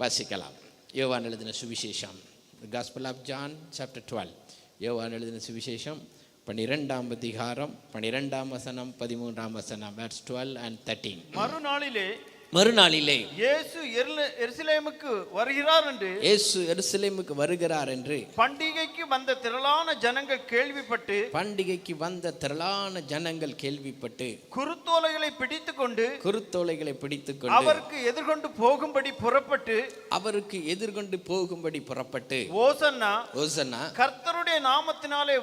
வாசிக்கலாம். யோவான் எழுதின சுவிசேஷம், Gospel of John chapter 12. யோவான் எழுதின சுவிசேஷம் 12ஆம் அதிகாரம் 12ஆம் வசனம் 13ஆம் வசனம், verse 12 and 13. மறுநாளிலே இயேசு எருசலேமுக்கு வருகிறார் என்று பண்டிகைக்கு வந்த திரளான ஜனங்கள் கேள்விப்பட்டு குருத்தோலைகளை பிடித்துக்கொண்டு அவருக்கு எதிர்கொண்டு போகும்படி புறப்பட்டு ஓசன்னா கர்த்தருடைய நாமத்தினாலே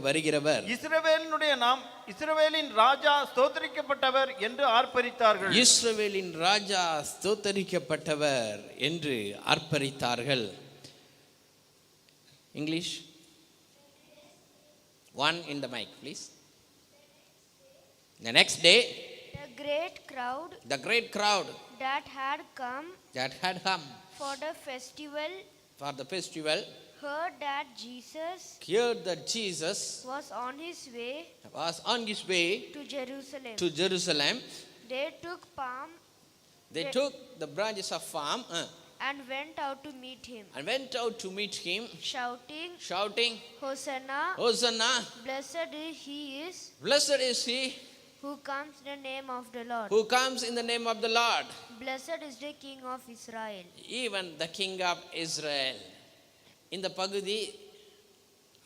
வருகிறவர் இஸ்ரவேலின் ராஜா ஸ்தோத்திரிக்கப்பட்டவர் என்று ஆர்ப்பரித்தார்கள். இஸ்ரவேலின் ராஜா ஸ்தோத்திரிக்கப்பட்டவர் என்று ஆர்ப்பரித்தார்கள். English, one in the mic please. The next day the great crowd that had come for the festival heard that Jesus was on his way to Jerusalem. They took the branches of palm and went out to meet him, shouting Hosanna, blessed is he who comes in the name of the Lord, blessed is the King of Israel, even the King of Israel. இந்த பகுதி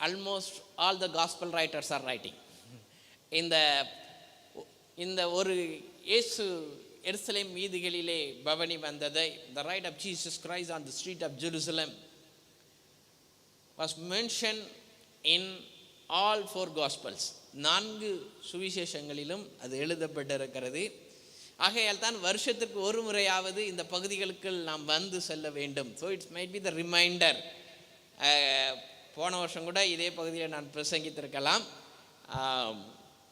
almost all the gospel writers are writing. இந்த ஒரு இயேசு எருசலேம் வீதிகளிலே பவனி வந்ததை, the ride of Jesus Christ on the street of Jerusalem was mentioned in all four gospels. 4 சுவிசேஷங்களிலும் அது எழுதப்பட்டிருக்கிறது. ஆகையால் தான் வருஷத்துக்கு ஒரு முறையாவது இந்த பகுதிகளுக்கு நாம் வந்து செல்ல வேண்டும். So it might be the reminder. போன வருஷம் கூட இதே பகுதியில் நான் பிரசங்கித்திருக்கலாம்.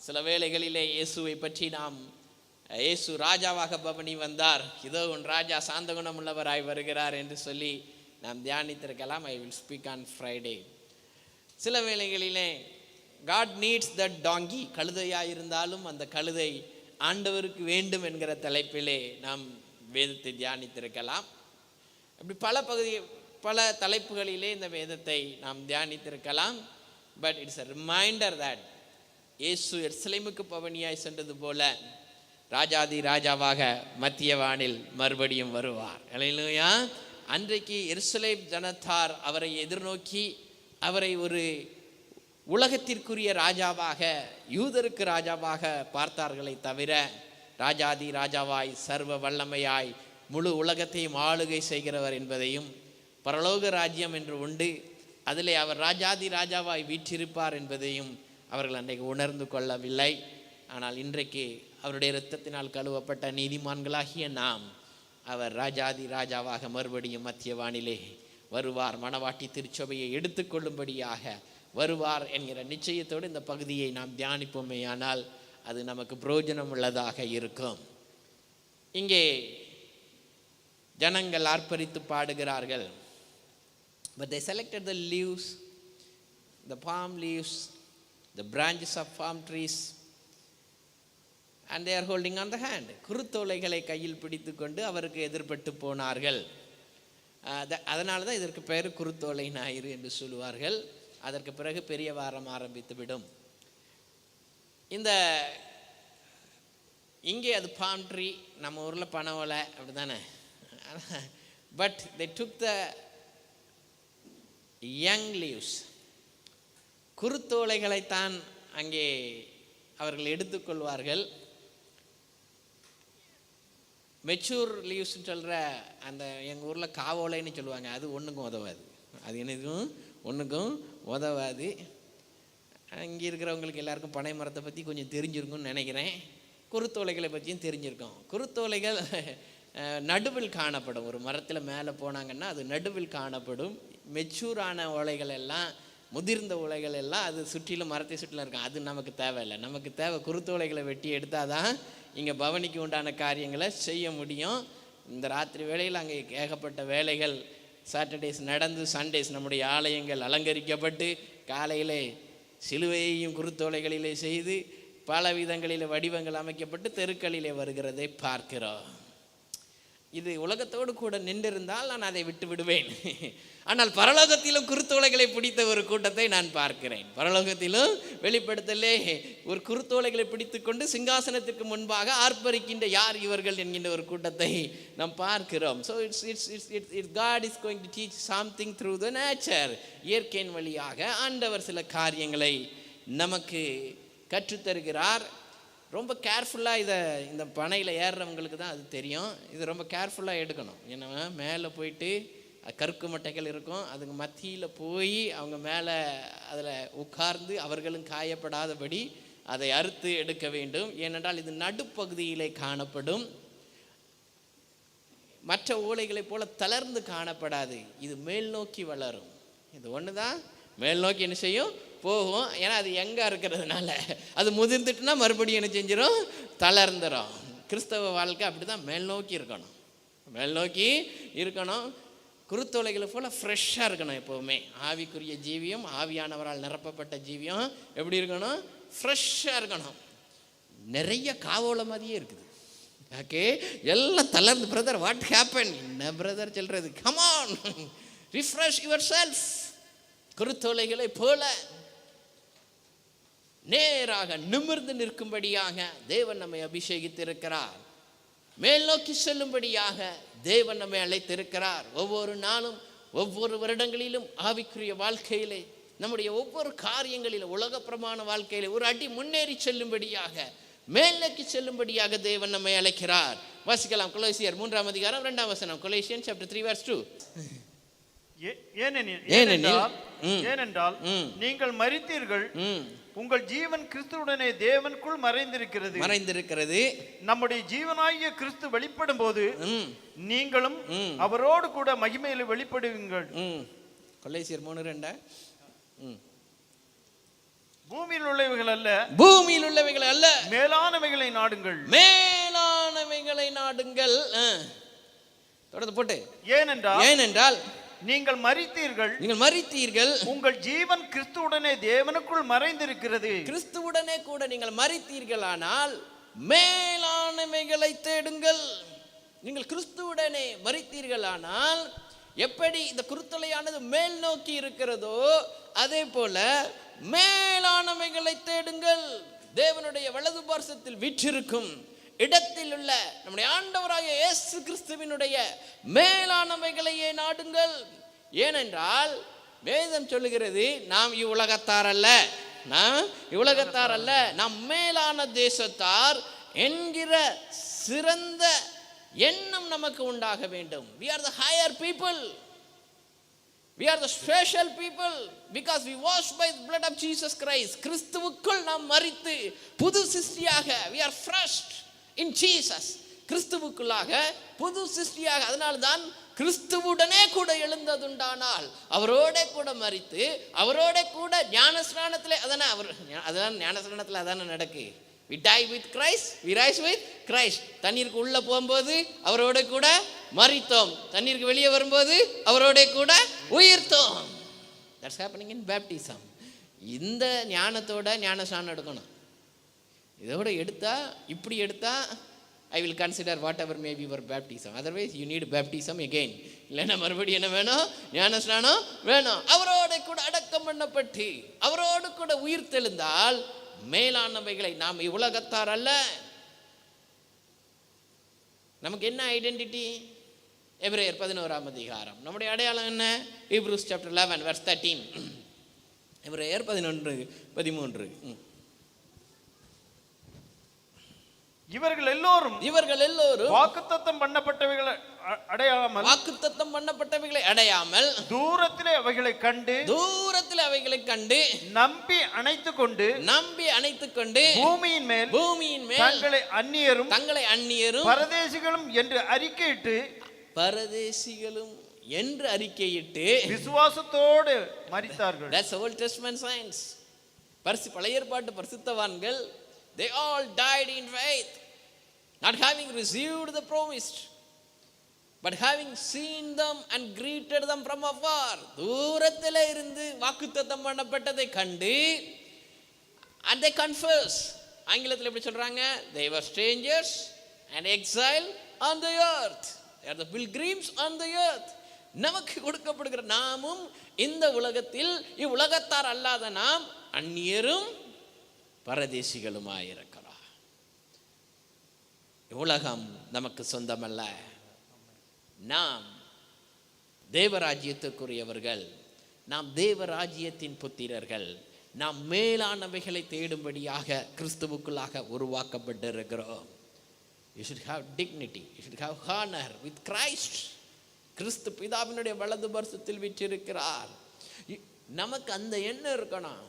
சில வேளைகளிலே இயேசுவை பற்றி இயேசு ராஜாவாக பவனி வந்தார், இதோ உன் ராஜா சாந்த குணமுள்ளவராய் வருகிறார் என்று சொல்லி நாம் தியானித்திருக்கலாம். I will speak on Friday. சில வேளைகளிலே காட் நீட்ஸ் தட் டாங்கி, கழுதையாக இருந்தாலும் அந்த கழுதை ஆண்டவருக்கு வேண்டும் என்கிற தலைப்பிலே நாம் வேதத்தை தியானித்திருக்கலாம். அப்படி பல தலைப்புகளிலே இந்த வேதத்தை நாம் தியானித்திருக்கலாம். But it's a reminder that இயேசு எருசலேமுக்கு பவனியாய் சென்றது போல ராஜாதி ராஜாவாக மத்திய வானில் மறுபடியும் வருவார். அல்லேலூயா. அன்றைக்கு எருசலேம் ஜனத்தார் அவரை எதிர்நோக்கி அவரை ஒரு உலகத்திற்குரிய ராஜாவாக, யூதருக்கு ராஜாவாக பார்த்தார்களே தவிர, ராஜாதி ராஜாவாய் சர்வ வல்லமையாய் முழு உலகத்தையும் ஆளுகை செய்கிறவர் என்பதையும், பரலோக ராஜ்யம் என்று உண்டு, அதிலே அவர் ராஜாதி ராஜாவாய் வீற்றிருப்பார் என்பதையும் அவர்கள் அன்றைக்கு உணர்ந்து கொள்ளவில்லை. ஆனால் இன்றைக்கு அவருடைய இரத்தத்தினால் கழுவப்பட்ட நீதிமான்களாகிய நாம், அவர் ராஜாதி ராஜாவாக மறுபடியும் மத்திய வானிலே வருவார், மணவாட்டி திருச்சபையை எடுத்துக்கொள்ளும்படியாக வருவார் என்கிற நிச்சயத்தோடு இந்த பகுதியை நாம் தியானிப்போமே, ஆனால் அது நமக்கு பிரயோஜனம் உள்ளதாக இருக்கும். இங்கே ஜனங்கள் ஆர்ப்பரித்து பாடுகிறார்கள். But they selected the leaves, the palm leaves, the branches of palm trees, and they are holding on the hand. குருத்தோலைகளை கையில் பிடித்து கொண்டு அவருக்கு எதிர்பட்டு போனார்கள். அதனால தான் இதற்கு பெயர் குருத்தோலை ஞாயிறு என்று சொல்லுவார்கள். அதற்கு பிறகு பெரிய வாரம் ஆரம்பித்து விடும். இங்கே அது பாம் ட்ரீ, நம்ம ஊரில் பனை ஓலை அப்படி தானே. But they took the young leaves, குருத்தோலைகளைத்தான் அங்கே அவர்கள் எடுத்துக்கொள்வார்கள். மெச்சூர் லீவ்ஸ்ன்னு சொல்கிற அந்த எங்கள் ஊரில் காவோலைன்னு சொல்லுவாங்க, அது ஒன்றுக்கும் உதவாது. அது எனக்கும் ஒன்றுக்கும் உதவாது. அங்கே இருக்கிறவங்களுக்கு எல்லாருக்கும் பனை மரத்தை பற்றி கொஞ்சம் தெரிஞ்சிருக்கும்னு நினைக்கிறேன். குருத்தோலைகளை பற்றியும் தெரிஞ்சிருக்கும். குருத்தோலைகள் நடுவில் காணப்படும். ஒரு மரத்தில் மேலே போனாங்கன்னா அது நடுவில் காணப்படும். மெச்சூரான ஓலைகள் எல்லாம், முதிர்ந்த ஓலைகள் எல்லாம் அது சுற்றிலும் மரத்தை சுற்றிலும் இருக்கும். அது நமக்கு தேவையில்லை. நமக்கு தேவை குருத்தோலைகளை வெட்டி எடுத்தால் தான் இங்கே பவனிக்கு உண்டான காரியங்களை செய்ய முடியும். இந்த ராத்திரி வேளையில் அங்கே ஏகப்பட்ட வேலைகள், சாட்டர்டேஸ் நடந்து சண்டேஸ் நம்முடைய ஆலயங்கள் அலங்கரிக்கப்பட்டு காலையிலே சிலுவையையும் குருத்தோலைகளிலே செய்து பல விதங்களிலே வடிவங்கள் அமைக்கப்பட்டு தெருக்களிலே வருகிறதை பார்க்கிறோம். இது உலகத்தோடு கூட நின்றிருந்தால் நான் அதை விட்டு விடுவேன். ஆனால் பரலோகத்திலும் குருத்தோலைகளை பிடித்த ஒரு கூட்டத்தை நான் பார்க்கிறேன். பரலோகத்திலும் வெளிப்படுத்தலே ஒரு குருத்தோலைகளை பிடித்து கொண்டு சிங்காசனத்திற்கு முன்பாக ஆர்ப்பரிக்கின்ற யார் இவர்கள் என்கின்ற ஒரு கூட்டத்தை நாம் பார்க்கிறோம். So it's God is going to teach something through the nature. இயற்கையின் வழியாக ஆண்டவர் சில காரியங்களை நமக்கு கற்றுத்தருகிறார். ரொம்ப கேர்ஃபுல்லாக இந்த பனையில் ஏறுறவங்களுக்கு தான் அது தெரியும். இது ரொம்ப கேர்ஃபுல்லாக எடுக்கணும். ஏன்னா மேலே போயிட்டு கருக்கு மட்டைகள் இருக்கும், அதுக்கு மத்தியில் போய் அவங்க மேலே அதில் உட்கார்ந்து அவர்களும் காயப்படாதபடி அதை அறுத்து எடுக்க வேண்டும். ஏனென்றால் இது நடுப்பகுதியிலே காணப்படும். மற்ற ஓலைகளைப் போல தளர்ந்து காணப்படாது. இது மேல் நோக்கி வளரும். இது ஒன்று தான் மேல் நோக்கி என்ன செய்யும், போகும். ஏன்னா அது எங்கே இருக்கிறதுனால அது முதிர்ந்துட்டுனா மறுபடியும் என்ன செஞ்சிடும், தளர்ந்துடும். கிறிஸ்தவ வாழ்க்கை அப்படி தான் மேல் நோக்கி இருக்கணும், மேல் நோக்கி இருக்கணும். குருத்தோலைகளை போல் ஃப்ரெஷ்ஷாக இருக்கணும் எப்போவுமே. ஆவிக்குரிய ஜீவியம், ஆவியானவரால் நிரப்பப்பட்ட ஜீவியம் எப்படி இருக்கணும், ஃப்ரெஷ்ஷாக இருக்கணும். நிறைய காவோல மாதிரியே இருக்குது. ஓகே, எல்லாம் தளர்ந்து, பிரதர் வாட் ஹேப்பன், என்ன பிரதர் சொல்கிறது, கமான் ரிஃப்ரெஷ் யுவர் செல்ஃப். குருத்தோலைகளை போல நேராக நிமிர்ந்து நிற்கும்படியாக தேவன் நம்மை அபிஷேகித்திருக்கிறார். மேல் நோக்கி செல்லும்படியாக தேவன் நம்மை அழைத்திருக்கிறார். ஒவ்வொரு நாளும், ஒவ்வொரு வருடங்களிலும் ஆவிக்குரிய வாழ்க்கையிலே, நம்முடைய ஒவ்வொரு காரியங்களிலும், உலக பிரமாண வாழ்க்கையிலே ஒரு அடி முன்னேறி செல்லும்படியாக, மேல் நோக்கி செல்லும்படியாக தேவன் நம்மை அழைக்கிறார். வாசிக்கலாம் கொலோசியர் 3ஆம் அதிகாரம் 2ஆம் வசனம். Colossian chapter 3 verse 2. ஏனென்றால் நீங்கள் மரித்தீர்கள், உங்கள் ஜீவன் கிறிஸ்துவுடனே தேவனுக்குள் மறைந்திருக்கிறது. நம்முடைய ஜீவனாகிய கிறிஸ்து வெளிப்படும் போது நீங்களும் அவரோடு கூட மகிமையில் வெளிப்படுவீங்கள். கொலோசியர் 3:2. பூமியில் உள்ளவைகள் அல்ல, பூமியில் உள்ளவைகள் அல்ல, மேலானவைகளை நாடுங்கள், மேலானவைகளை நாடுங்கள். தொடர்ந்து போட்டு, ஏனென்றால் நீங்கள் மரித்தீர்கள், உங்கள் ஜீவன் கிறிஸ்துவுடனே தேவனுக்குள் மறைந்திருக்கிறது. கிறிஸ்துவுடனே கூட நீங்கள் மரித்தீர்களானால் மேலானவைகளை தேடுங்கள். நீங்கள் கிறிஸ்துவுடனே மரித்தீர்களானால் எப்படி இந்த குருத்தலையானது மேல் நோக்கி இருக்கிறதோ அதே போல மேலானவைகளை தேடுங்கள். தேவனுடைய வலது பார்சத்தில் வீற்றிருக்கும் இடத்தில் உள்ள நம்முடைய ஆண்டவராகிய இயேசு கிறிஸ்துவினுடைய மேலானவைகளையே நாடுங்கள். ஏனென்றால் வேதம் சொல்லுகிறது, நாம் இவ்வுலகத்தார் அல்ல, நாம் மேலான தேசத்தார் என்கிற சிறந்த எண்ணம் நமக்கு உண்டாக வேண்டும். We are the higher people. We are the special people because we washed by the blood of Jesus Christ. கிறிஸ்துவுக்குள் நாம் மரித்து புது சிருஷ்டியாக, we are fresh in Jesus. கிறிஸ்துவுக்குள்ளாக புது சிருஷ்டியாக. அதனால்தான் கிறிஸ்துவுடனே கூட எழுந்ததுண்டானால் அவரோட கூட மரித்து அவரோட கூட ஞானஸ்நானத்திலே, அதான் ஞானஸ்நானத்தில் அதானே நடக்கு. We die with Christ, we rise with Christ. தண்ணீருக்கு உள்ள போகும்போது அவரோட கூட மரித்தோம், தண்ணீருக்கு வெளியே வரும்போது அவரோட கூட உயிர்த்தோம். That's happening in baptism. இந்த ஞானத்தோட ஞானஸ்நானம் எடுக்கணும். இதோட எடுத்தா, இப்படி எடுத்தா I will consider whatever may be your baptism. Otherwise you need baptism again. இல்லைன்னா மறுபடியும் என்ன வேணும், ஞானஸ்நானம் வேணும். அவரோட கூட அடக்கம் பண்ணப்பட்டு அவரோடு கூட உயிர் தெழுந்தால் மேலானவைகளை, நாம் இவ்வுலகத்தார் அல்ல. நமக்கு என்ன ஐடென்டிட்டி? எபிரேயர் 11ஆம் அதிகாரம். நம்முடைய அடையாளம் என்ன? Hebrews chapter 11 verse 13. எபிரேயர் 11:13. இவர்கள் எல்லோரும் வாக்குத்தத்தம் பண்ணப்பட்டவைகளை அடையாமல் தூரத்திலே அவைகளை கண்டு நம்பி அணைத்துக் கொண்டு பூமியின் மேல் தங்களை அந்நியரும் பரதேசிகளும் என்று அறிக்கையிட்டு விசுவாசத்தோடு மரித்தார்கள். That's Old Testament saints. பழைய ஏற்பாட்டு பரிசுத்தவான்கள், they all died in faith, not having received the promised, but having seen them and greeted them from afar. தூரத்திலே இருந்து வாக்குத்தத்தம் பண்ணப்பட்டதை கண்டு, and they confess. ஆங்கிலத்தில் எப்படி சொல்றாங்க? They were strangers and exile on the earth. they are the pilgrims on the earth. நமக்கு கொடுக்கப்படுகிற நாமும் இந்த உலகத்தில் இவ்வுலகத்தார் அல்லாத நாம் அந்நியரும் பரதேசிகளுமாயிருக்கிறோம். உலகம் நமக்கு சொந்தமல்ல. நாம் தேவராஜ்யத்துக்குரியவர்கள், நாம் தேவராஜ்யத்தின் புத்திரர்கள். நாம் மேலானவைகளை தேடும்படியாக கிறிஸ்துவுக்குள்ளாக உருவாக்கப்பட்டிருக்கிறோம். You should have dignity, you should have honor with Christ. கிறிஸ்து பிதாவினுடைய வலது பரிசத்தில் வீற்றிருக்கிறார். நமக்கு அந்த எண்ணம் இருக்கணும்.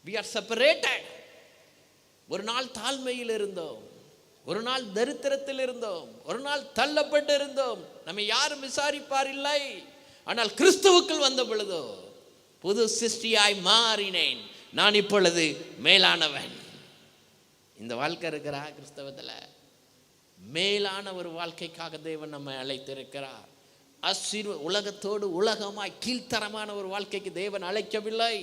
We are separated. ஒரு நாள் தாழ்மையில் இருந்தோம், ஒரு நாள் தரித்திரத்தில் இருந்தோம், ஒரு நாள் தள்ளப்பட்டு இருந்தோம், நம்மை யாரும் விசாரிப்பார் இல்லை. ஆனால் கிறிஸ்துவுக்குள் வந்த பொழுதோ புது சிருஷ்டியாய் மாறினேன், நான் இப்பொழுது மேலானவன். இந்த வாழ்க்கை இருக்கிறா கிறிஸ்தவத்தில். மேலான ஒரு வாழ்க்கைக்காக தேவன் நம்மை அழைத்திருக்கிறார். உலகத்தோடு உலகமாய் கீழ்த்தரமான ஒரு வாழ்க்கைக்கு தேவன் அழைக்கவில்லை.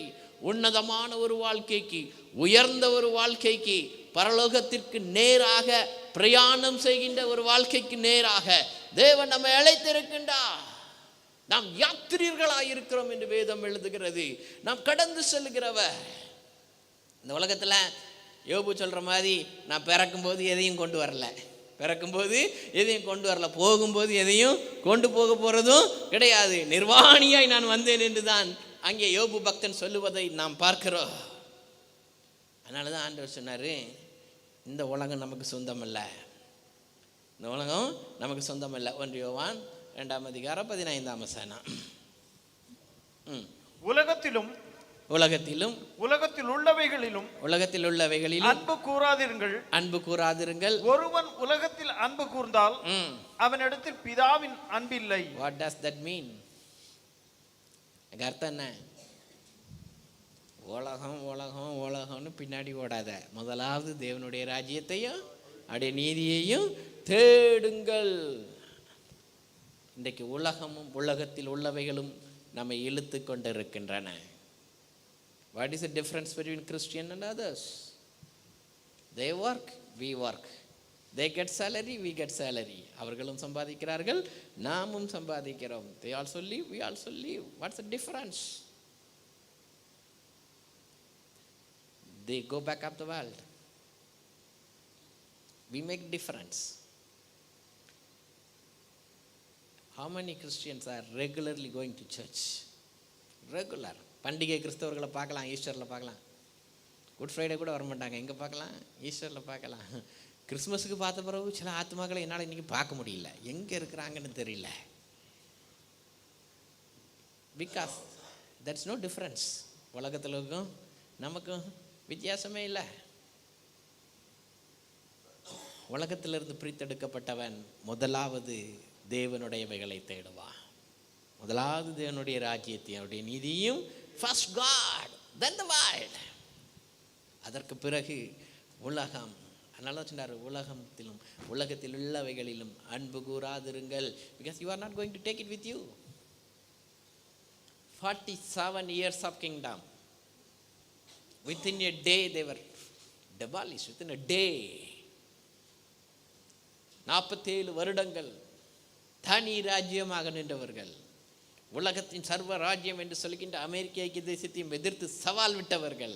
உன்னதமான ஒரு வாழ்க்கைக்கு, உயர்ந்த ஒரு வாழ்க்கைக்கு, பரலோகத்திற்கு நேராக பிரயாணம் செய்கின்ற ஒரு வாழ்க்கைக்கு நேராக தேவன் நம்மை அழைத்திருக்கின்றார். நாம் யாத்திரியர்களாக இருக்கிறோம் என்று வேதம் எழுதுகிறது. நாம் கடந்து செல்கிறவர். இந்த உலகத்தில் யோபு சொல்ற மாதிரி நான் பிறக்கும்போது எதையும் கொண்டு வரல, பிறக்கும்போது எதையும் கொண்டு வரல, போகும்போது எதையும் கொண்டு போக போறதும் கிடையாது, நிர்வாணியாய் நான் வந்தேன் என்று தான் அங்கே யோபு பக்தன் சொல்லுவதை நாம் பார்க்கிறோம். அதனால தான் ஆண்டவர் சொன்னார், இந்த உலகம் நமக்கு சொந்தமல்ல, இந்த உலகம் நமக்கு சொந்தமல்ல. 1 யோவான் 2:15 உலகத்திலும் உலகத்தில் உள்ளவைகளிலும் அன்பு கூறாதிருங்கள். ஒருவன் உலகத்தில் அன்பு கூர்ந்தால் அவனிடத்தில் பிதாவின் அன்பில்லை. What does that mean? அர்த்தம் என்ன? உலகம் உலகம் உலகம்னு பின்னாடி ஓடாத, முதலாவது தேவனுடைய ராஜ்யத்தையும் அவருடைய நீதியையும் தேடுங்கள். இன்றைக்கு உலகமும் உலகத்தில் உள்ளவைகளும் நம்மை இழுத்து கொண்டிருக்கின்றன. What is the difference between Christian and others? They work, we work. They get salary, we get salary. அவர்களும் சம்பாதிக்கிறார்கள், நாமும் சம்பாதிக்கிறோம். They also live, we also live. What's the difference? They go back up the world. We make difference. How many Christians are regularly going to church? Regular. பண்டிகை கிறிஸ்தவர்களை பார்க்கலாம், ஈஸ்டரில் பார்க்கலாம். Good Friday கூட வரமாட்டாங்க, எங்கே பார்க்கலாம்? ஈஸ்டரில் பார்க்கலாம். கிறிஸ்மஸுக்கு பார்த்த பிறகு சில ஆத்மாக்களை என்னால் இன்றைக்கி பார்க்க முடியல, எங்கே இருக்கிறாங்கன்னு தெரியல. Because that's no difference. உலகத்திலுக்கும் நமக்கும் வித்தியாசமே இல்லை. உலகத்திலிருந்து பிரித்தெடுக்கப்பட்டவன் முதலாவது தேவனுடையவைகளை தேடுவான். முதலாவது தேவனுடைய ராஜ்யத்தையும் அவருடைய நீதியும், first God, then the world. அதற்கு பிறகு உலகம். அதனால சொன்னார், உலகத்தில் உள்ளவைகளிலும் அன்பு கூறாதிருங்கள். because you are not going to take it with you. 47 years of kingdom, within a day they were demolished. within a day 47 வருடங்கள் தனி ராஜ்யமாக நின்றவர்கள். உலகத்தின் சர்வ ராஜ்யம் என்று சொல்கின்ற அமெரிக்க ஐக்கிய தேசத்தையும் எதிர்த்து சவால் விட்டவர்கள்.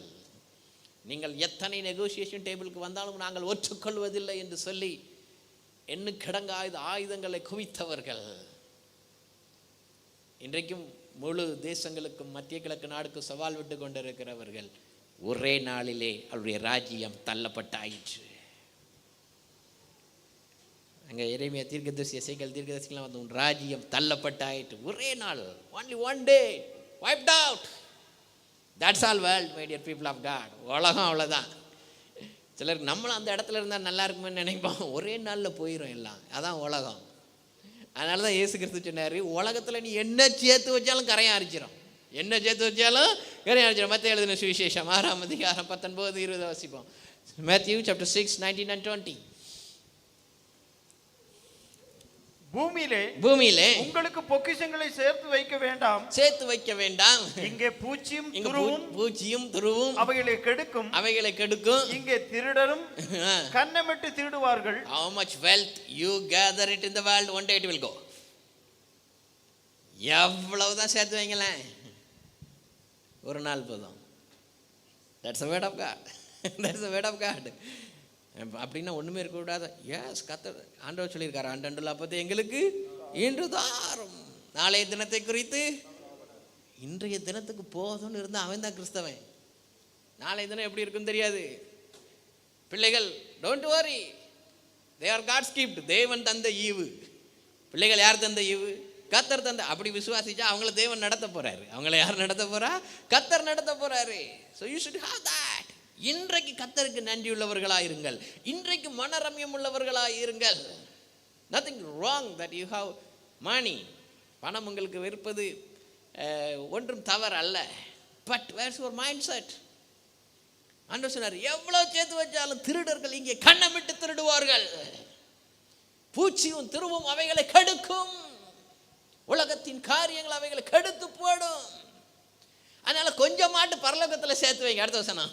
நீங்கள் எத்தனை நெகோசியேஷன் டேபிளுக்கு வந்தாலும் நாங்கள் ஒற்றுக்கொள்வதில்லை என்று சொல்லி எண்ணுக்கிடங்க ஆயுதங்களை குவித்தவர்கள். இன்றைக்கும் முழு தேசங்களுக்கும் மத்திய கிழக்கு நாடுக்கு சவால் விட்டு கொண்டிருக்கிறவர்கள். ஒரே நாளிலே அவருடைய ராஜ்யம் தள்ளப்பட்டாயிற்று. அங்கே எரேமியா தீர்க்கதரிசி, எசேக்கியேல் தீர்க்கதரிசிலாம் வந்து, உன் ராஜ்யம் தள்ளப்பட்டாயிற்று. ஒரே நாள், only one day, wiped out. That's all world, my dear people of God. உலகம் அவ்வளோதான். சிலருக்கு நம்மளும் அந்த இடத்துல இருந்தால் நல்லா இருக்குமென்னு நினைப்போம், ஒரே நாளில் போயிடும் எல்லாம். அதான் உலகம். அதனால தான் இயேசு கிறிஸ்து சொன்னார், உலகத்தில் நீ என்ன சேர்த்து வச்சாலும் கரையான் அரிச்சிடும், என்ன சேர்த்து வச்சாலும் கரையான் அரிச்சிடும். மத்தேயு எழுதின சுவிசேஷம் 6:19-20 வாசிப்போம். Matthew chapter 6, 19 and 20. பூமியிலே உங்களுக்கு பொக்கிஷங்களை சேர்த்து வைக்க வேண்டாம். இங்கே பூச்சியும் துருவும் அவைகளை கெடுக்கும். இங்கே திருடரும் கன்னமிட்டு திருடுவார்கள். How much wealth you gather it in the world, one day it will go. எவ்வளவுதான் சேர்த்து வைங்களேன், ஒரு நாள் போதும். That's the word of God. That's the word of God. அப்படின்னா ஒண்ணுமே இருக்க கூடாது. எஸ், கர்த்தர் ஆண்டவர் சொல்லியிருக்காரு, ஆண்டண்டுல அப்பத்தை எங்களுக்கு இன்று தாரும். நாளைய தினத்தை குறித்து இன்றைய தினத்துக்கு போதும்னு இருந்தா அவன் தான் கிறிஸ்தவன். நாளைய தினம் எப்படி இருக்குன்னு தெரியாது. பிள்ளைகள் don't worry, they are God's gift. தேவன் தந்த ஈவு. பிள்ளைகள் யார் தந்த ஈவு? கர்த்தர் தந்த. அப்படி விசுவாசிச்சா அவங்கள தேவன் நடத்த போறாரு. அவங்கள யார் நடத்த போறா? கர்த்தர் நடத்த போறாரு. So you should have that. இன்றைக்கு கர்த்தருக்கு நன்றி உள்ளவர்களாயிருங்கள். இன்றைக்கு மனரம்யம் உள்ளவர்களாயிருங்கள். Nothing wrong that you have money. பணம் உங்களுக்கு இருப்பது ஒன்றும் தவறு அல்ல. But where's your mindset? ஆண்டவர் சொன்னார், எவ்வளவு சேர்த்து வச்சாலும் திருடர்கள் இங்கே கண்ணமிட்டு திருடுவார்கள். பூச்சியும் திருவும் அவைகளை கெடுக்கும். உலகத்தின் காரியங்கள் அவைகளை கெடுத்து போடும். அதனால கொஞ்சமாட்டு பரலோகத்துல சேர்த்து வைங்க. அடுத்த வசனம்,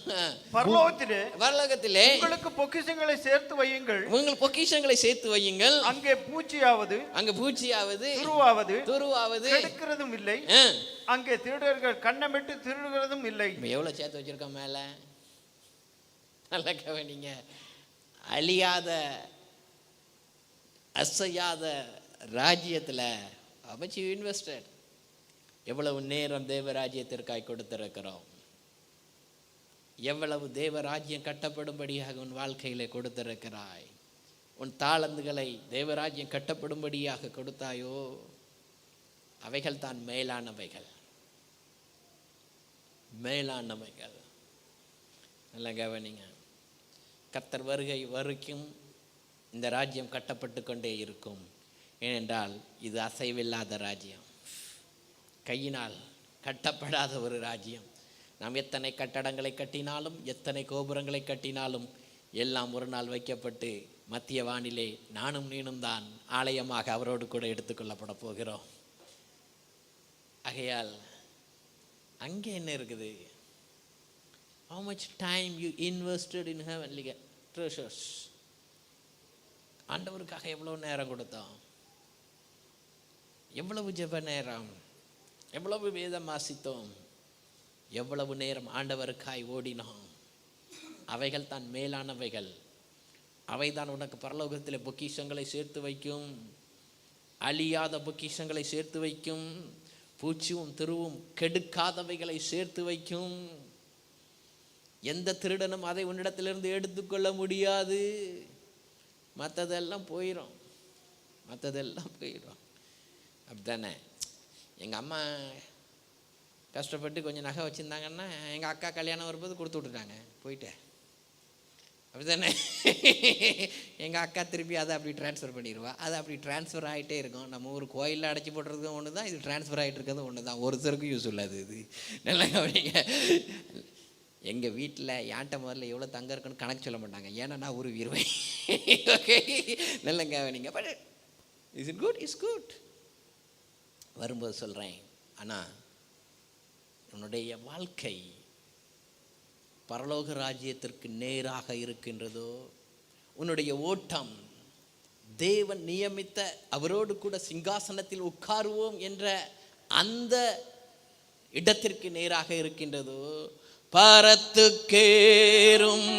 பரலோகத்திலே உங்களுக்கு பொக்கிஷங்களை சேர்த்து வையுங்கள். உங்கள் பொக்கிஷங்களை சேர்த்து வையுங்கள். அங்கே பூச்சியாவது துருவாவது கெடுக்கிறதும் இல்லை. அங்கே திருடர்கள் கண்ணமிட்டு திருடுகிறதும் இல்லை. எவ்வளவு சேர்த்து வச்சிருக்கோம் மேல, நல்லா கவனிங்க. அழியாத அசையாத ராஜ்யத்துல அமைச்சு இன்வெஸ்டட். எவ்வளவு நேரம் தேவராஜ்யத்திற்காய் கொடுத்திருக்கிறோம். எவ்வளவு தேவராஜ்யம் கட்டப்படும்படியாக உன் வாழ்க்கையிலே கொடுத்திருக்கிறாய். உன் தாளந்துகளை தேவராஜ்யம் கட்டப்படும்படியாக கொடுத்தாயோ, அவைகள் தான் மேலானவைகள். நல்லா கவனிங்க. கர்த்தர் வருகை வரைக்கும் இந்த ராஜ்யம் கட்டப்பட்டு கொண்டே இருக்கும். ஏனென்றால் இது அசைவில்லாத ராஜ்யம், கையினால் கட்டப்படாத ஒரு ராஜ்யம். நாம் எத்தனை கட்டடங்களை கட்டினாலும், எத்தனை கோபுரங்களை கட்டினாலும், எல்லாம் ஒரு நாள் வைக்கப்பட்டு மத்திய வானிலே நானும் நீனும் தான் ஆலயமாக அவரோடு கூட எடுத்துக்கொள்ளப்பட போகிறோம். ஆகையால் அங்கே என்ன இருக்குது? How much time you invested in heavenly treasures? ஆண்டவருக்காக எவ்வளவு நேரம் கொடுத்தோம், எவ்வளவு ஜெப நேரம், எவ்வளவு வேதம் வாசித்தோம், எவ்வளவு நேரம் ஆண்டவருக்காய் ஓடினோம். அவைகள் தான் மேலானவைகள். அவைதான் உனக்கு பரலோகத்தில் பொக்கிஷங்களை சேர்த்து வைக்கும். அழியாத பொக்கிஷங்களை சேர்த்து வைக்கும். பூச்சியும் திருவும் கெடுக்காதவைகளை சேர்த்து வைக்கும். எந்த திருடனும் அதை உன்னிடத்திலிருந்து எடுத்துக்கொள்ள முடியாது. மற்றதெல்லாம் போயிடும். அப்படித்தானே? எங்கள் அம்மா கஷ்டப்பட்டு கொஞ்சம் நகை வச்சுருந்தாங்கன்னா எங்கள் அக்கா கல்யாணம் வரும்போது கொடுத்து விட்டுட்டாங்க, போயிட்டேன். அப்படித்தானே? எங்கள் அக்கா திருப்பி அதை அப்படி ட்ரான்ஸ்ஃபர் பண்ணிடுவா. அது அப்படி ட்ரான்ஸ்ஃபர் ஆகிட்டே இருக்கும். நம்ம ஒரு கோயிலில் அடைச்சி போட்டுறதுக்கும் ஒன்று தான், இது ட்ரான்ஸ்ஃபர் ஆகிட்டு இருக்கிறது ஒன்று தான். ஒருத்தருக்கும் யூஸ் இல்லாது. இது நல்லா கவனிங்க. எங்கள் வீட்டில் ஏன்ட்ட முதல்ல எவ்வளோ தங்கம் இருக்குன்னு கணக்கு சொல்ல மாட்டாங்க. ஏன்னா நான் ஒரு வீர்வை. ஓகே, நல்லா கவனிங்க. But is it good? Is good. வரும்போது சொல்கிறேன். ஆனால் உன்னுடைய வாழ்க்கை பரலோக ராஜ்யத்திற்கு நேராக இருக்கின்றதோ, உன்னுடைய ஓட்டம் தேவன் நியமித்த அவரோடு கூட சிங்காசனத்தில் உட்காருவோம் என்ற அந்த இடத்திற்கு நேராக இருக்கின்றதோ, பரத்துக்கேறும்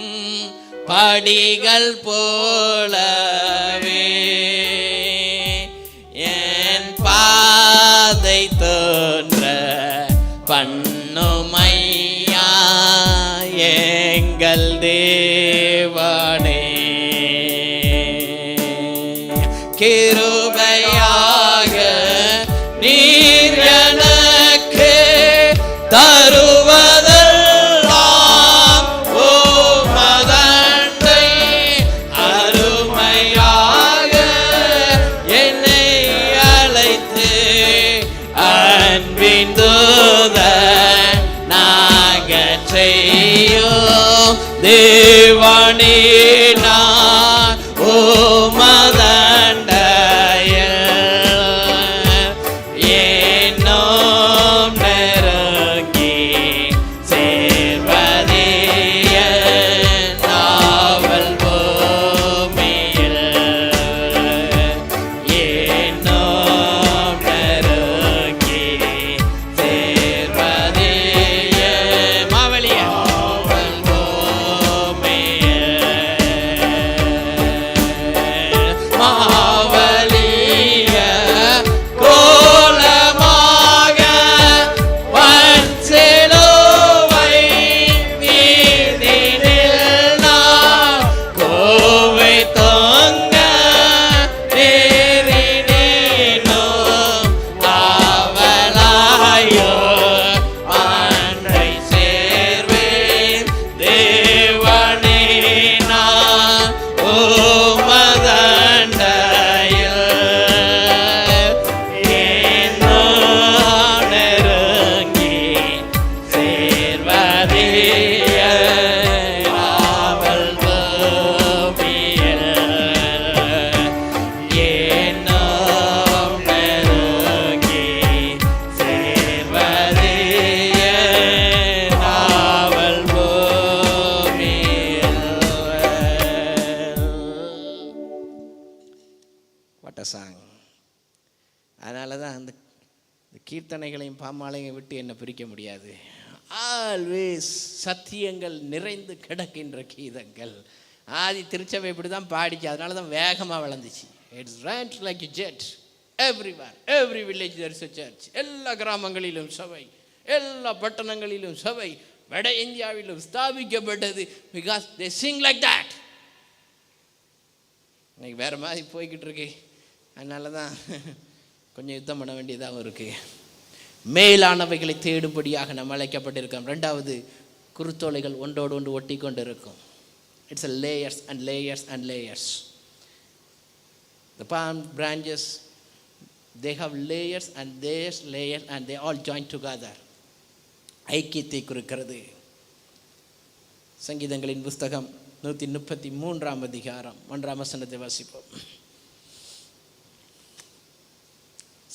படிகள் போலவே என் பாதை தோன்ற பண்ணுமையா எங்கள் தேவனே. கிருபையாக நீர் எனக்கு தருவதெல்லாம் உமதண்டை அருமையாக என்னை அழைத்து அன்பின் தூதன் நாகச் செய்யும் தேவனே நான் உமதண்டையில் வாட் அ சாங். அதனால தான் அந்த கீர்த்தனைகளையும் பாமாலையும் விட்டு என்னை பிரிக்க முடியாது. ஆல்வேஸ் சத்தியங்கள் நிறைந்து கிடக்கின்ற கீதங்கள். ஆதி திருச்சபை இப்படி தான் பாடிச்சு, அதனால தான் வேகமாக வளர்ந்துச்சு. It's runs like a jet everywhere, every village there is a church. எல்லா கிராமங்களிலும் சபை, எல்லா பட்டணங்களிலும் சபை, வட இந்தியாவிலும் ஸ்தாபிக்கப்பட்டது. Because they sing like that. இன்னைக்கு வேறு மாதிரி போய்கிட்டு இருக்கு. அதனால தான் கொஞ்சம் யுத்தம் பண்ண வேண்டியதாகவும் இருக்குது. மேலானவைகளை தேடும்படியாக நம்ம அழைக்கப்பட்டிருக்கோம். ரெண்டாவது, குருத்தோலைகள் ஒன்றோடு ஒன்று ஒட்டி கொண்டு இருக்கும். It's a layers and layers and layers. The palm branches, they have layers and there's layers and they all join together. ஐக்கியத்தை குறிக்கிறது. சங்கீதங்களின் புஸ்தகம் 133 அதிகாரம் 1 வசனத்தை வாசிப்போம்.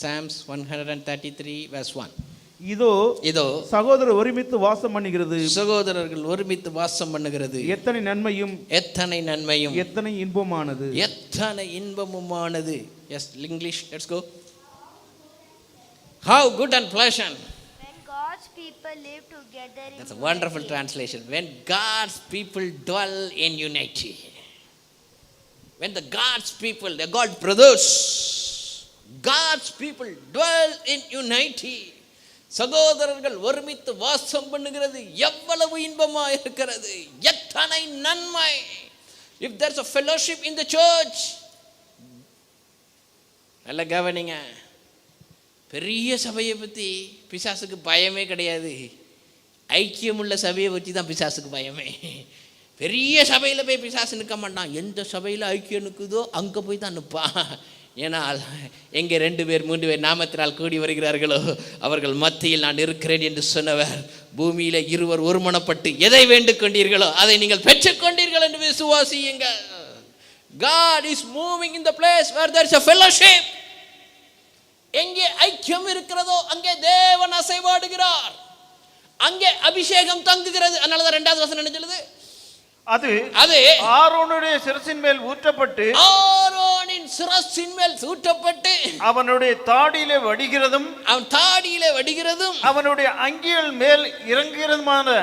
Psalms 133 verse 1. இதோ சகோதரர் ஒருமித்து வாசம் பண்ணுகிறது, சகோதரர்கள் ஒருமித்து வாசம் பண்ணுகிறது. எத்தனை நன்மையும் எத்தனை இன்பமானது. எத்தனை இன்பமுமானது. Yes, English, let's go. How good and pleasant. When God's people live together in That's a wonderful translation. When God's people dwell in unity. When the God's people, the God brothers, God's people dwell in unity. சகோதரர்கள் ஒருமித்து வாசம் பண்ணுகிறது எவ்வளவு இன்பமாக இருக்கிறது, எத்தனை நன்மை. If there's a fellowship in the church, நல்ல கவனிங்க, பெரிய சபையை பற்றி பிசாசுக்கு பயமே கிடையாது. ஐக்கியமுள்ள சபையை பற்றி தான் பிசாசுக்கு பயமே. பெரிய சபையில் போய் பிசாசு நிற்க மாட்டான். எந்த சபையில் ஐக்கியம் நிற்குதோ அங்கே போய் தான் நிற்பான். ஏனால் எங்கே 2 பேர் 3 பேர் நாமத்தினால் கூடி வருகிறார்களோ அவர்கள் மத்தியில் நான் இருக்கிறேன் என்று சொன்னவர். பூமியில் இருவர் ஒருமனப்பட்டு எதை வேண்டிக் கொண்டீர்களோ அதை நீங்கள் பெற்றுக்கொண்டீர்கள் என்று விசுவாசியுங்கள். God is moving in the place where there is a fellowship. எங்கே ஐக்கியம் இருக்கிறதோ அங்கே தேவன் அசைவாடுகிறார், அங்கே அபிஷேகம் தங்குகிறது. அதனால தான் 2வது வசனம் என்ன சொல்லுது? அது ஆரோனுடைய சிரசின் மேல் ஊற்றப்பட்டு, ஆரோனின் சிரசின் மேல் ஊற்றப்பட்டு அவனுடைய தாடியிலே வடிகிறதும், அவன் தாடியிலே வடிகிறதும், அவனுடைய அங்கிகள் மேல் இறங்குகிறதுமான